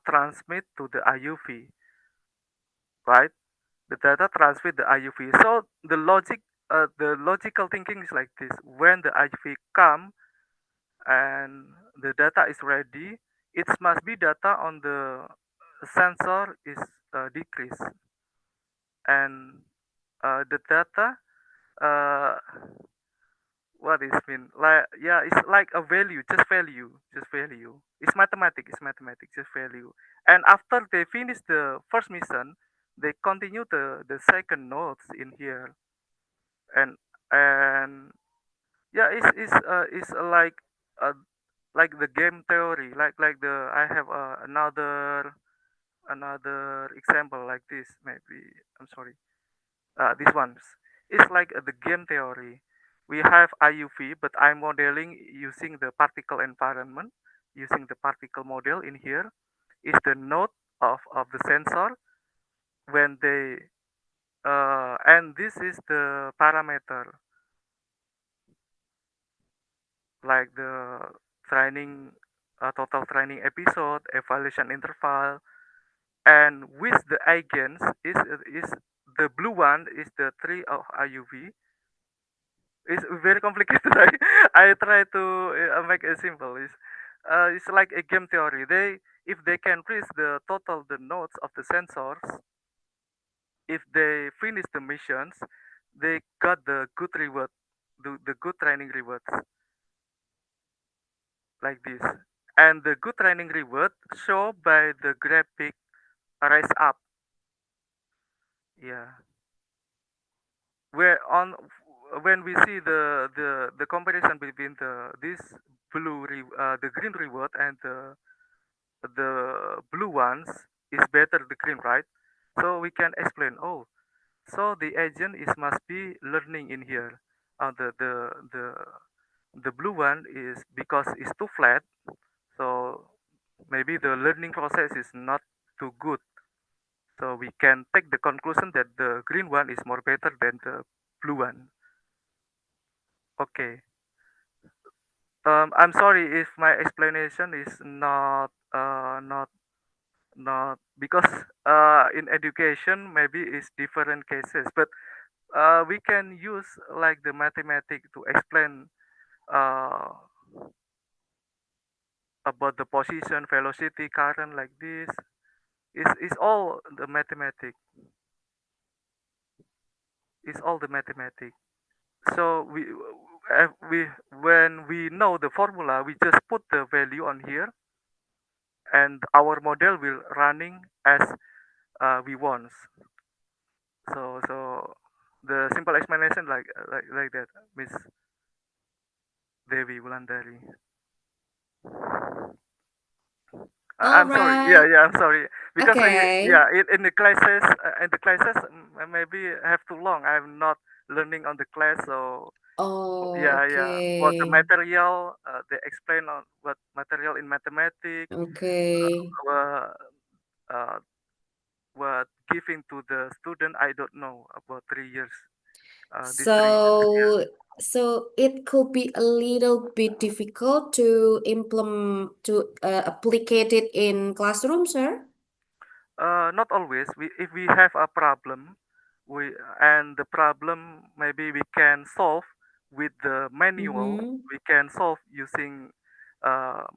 transmit to the IUV, right? The data transmit the IUV. So the logical thinking is like this: when the IUV come and the data is ready, it must be data on the sensor is decreased, and the data uh, what is mean like, yeah, it's like a value, just value. It's mathematics, just value. And after they finish the first mission, they continue the second nodes in here. And and yeah, it's uh, like the game theory, like the I have another example like this, maybe. I'm sorry. This one's it's like the game theory. We have IUV, but I'm modeling using the particle environment, using the particle model in here. Is the node of the sensor when they and this is the parameter, like the training, total training episode, evaluation interval, and with the eigens is the blue one is the tree of IUV. It's very complicated. I try to make it simple. It's like a game theory. They if they can reach the nodes of the sensors, if they finish the missions, they got the good reward, the good training rewards like this. And the good training reward show by the graphic rise up. Yeah, where on when we see the comparison between this the green reward and the blue ones is better the green, right? So we can explain, oh, so the agent is must be learning in here. The blue one is because it's too flat, so maybe the learning process is not too good. So we can take the conclusion that the green one is more better than the blue one. Okay. I'm sorry if my explanation is not because in education maybe it's different cases, but we can use like the mathematics to explain uh, about the position, velocity, current like this. Is all the mathematics. It's all the mathematics. So we when we know the formula, we just put the value on here, and our model will running as we want. So the simple explanation like that, Miss Devi Wulandari. All I'm sorry. Yeah, right. yeah. I'm sorry because Okay. yeah, in the classes, maybe have too long. I'm not learning on the class, so Oh, yeah, yeah. What the okay. material they explain on what material in mathematics, Okay. uh, uh, what giving to the student. I don't know about 3 years. These 3 years. Yeah. So it could be a little bit difficult to implement to applicate it in classroom, sir. Not always. If we have a problem, we and the problem maybe we can solve with the manual. Mm-hmm. We can solve using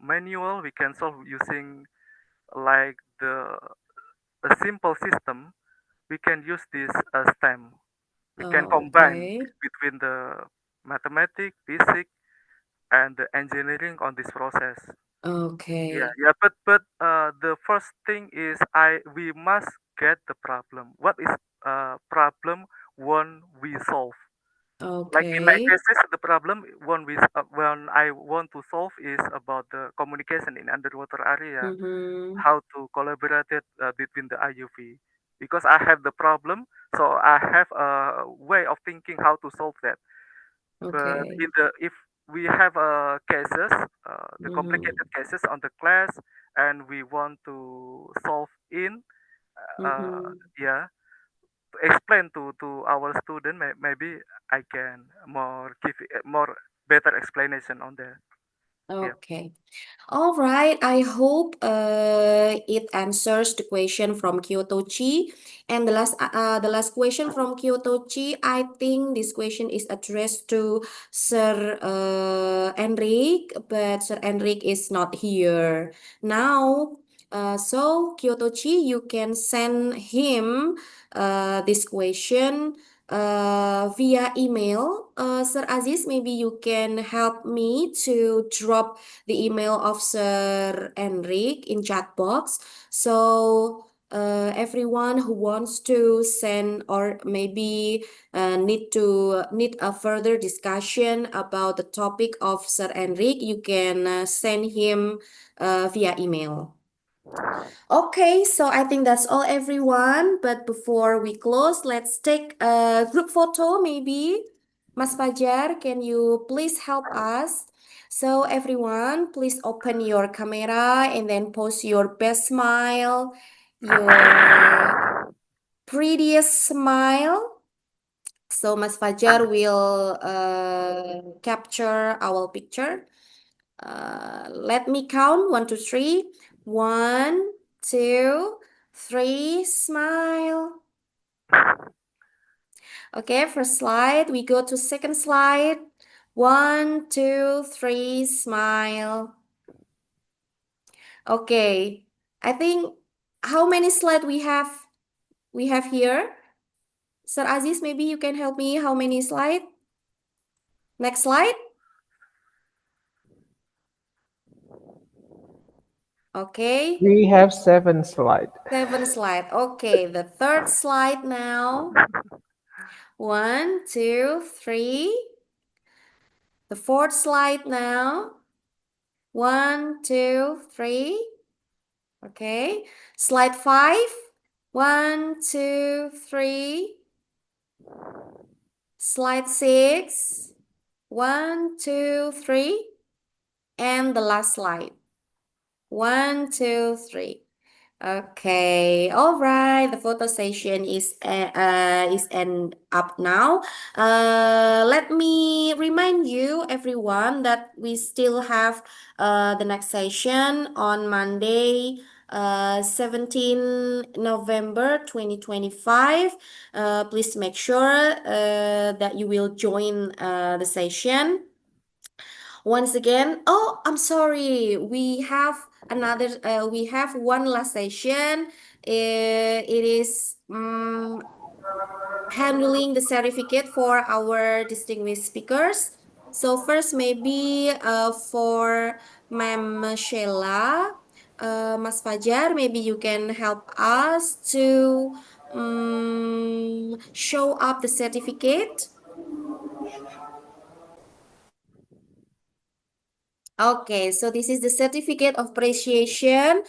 manual. We can solve using like the a simple system. We can use this STEM. We can Oh, combine okay. between the mathematics, physics, and the engineering on this process. Yeah, Okay. yeah, but the first thing is I we must get the problem. What is problem one we solve? Like in my Okay. cases, the problem when I want to solve is about the communication in underwater area, Mm-hmm. how to collaborate it, between the IUV. Because I have the problem, so I have a way of thinking how to solve that. But Okay. in the we have cases, the Mm-hmm. complicated cases on the class, and we want to solve in, uh, Mm-hmm. yeah, to explain to our student. Maybe I can more give more better explanation on that. Yeah. Okay. All right. I hope it answers the question from Kyoto Chi. And the last question from Kyoto Chi, I think this question is addressed to Sir Enric, but Sir Enric is not here now. So Kyoto Chi, you can send him this question via email. Sir Aziz, maybe you can help me to drop the email of Sir Enric in chat box. So everyone who wants to send or maybe need a further discussion about the topic of Sir Enric, you can send him via email. Okay, so I think that's all, everyone. But before we close, let's take a group photo, maybe. Mas Fajar, can you please help us? So, everyone, please open your camera and then post your best smile, your prettiest smile. So, Mas Fajar will capture our picture. Let me count 1, 2, 3. 1, 2, 3. Smile. Okay, first slide. We go to second slide. 1, 2, 3. Smile. Okay. I think how many slide we have? We have here. Sir Aziz, maybe you can help me. How many slide? Next slide. Okay. We have 7 slides. 7 slide. Okay, the third slide now. 1, 2, 3. The fourth slide now. 1, 2, 3. Okay. Slide 5. 1, 2, 3. Slide 6. 1, 2, 3. And the last slide. 1, 2, 3. Okay, all right. The photo session is end up now. Let me remind you, everyone, that we still have the next session on Monday, 17 November 2025. Please make sure that you will join the session. Once again, oh, I'm sorry. We have one last session. It is handling the certificate for our distinguished speakers. So first, maybe for Ma'am Sheila, Mas Fajar, maybe you can help us to show up the certificate. Okay, so this is the certificate of appreciation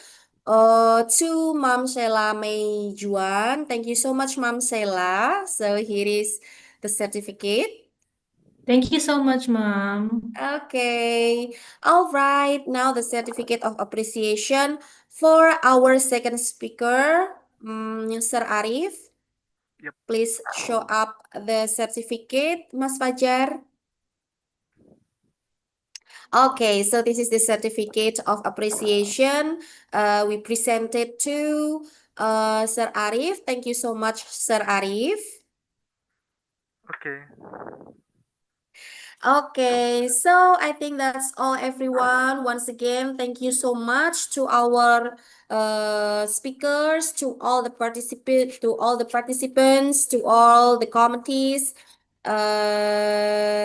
to Mom Sheila May Juan. Thank you so much, Mom Sheila. So here is the certificate. Thank you so much, Mom. Okay, all right. Now the certificate of appreciation for our second speaker, Sir Arif. Yep. Please show up the certificate, Mas Fajar. Okay, so this is the certificate of appreciation we presented to Sir Arif. Thank you so much, Sir Arif. Okay. Okay, so I think that's all, everyone. Once again, thank you so much to our speakers, to all the participants, to all the committees.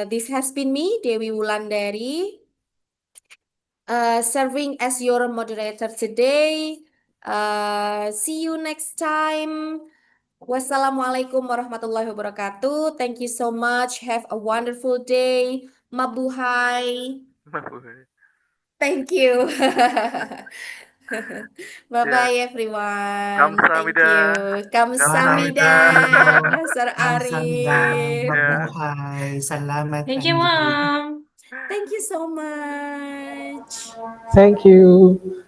This has been me, Dewi Wulandari, serving as your moderator today. See you next time. Wassalamualaikum warahmatullahi wabarakatuh. Thank you so much. Have a wonderful day. Mabuhay. Thank you. Bye Yeah. bye, everyone. Thank Kamsahamnida. you. Bye, Kamsahamnida, thank Kamsahamnida. you. Sir Kamsahamnida. Arif. Yeah. Mabuhay. Salamat, Thank you, Andy. Mom. Thank you so much. Thank you.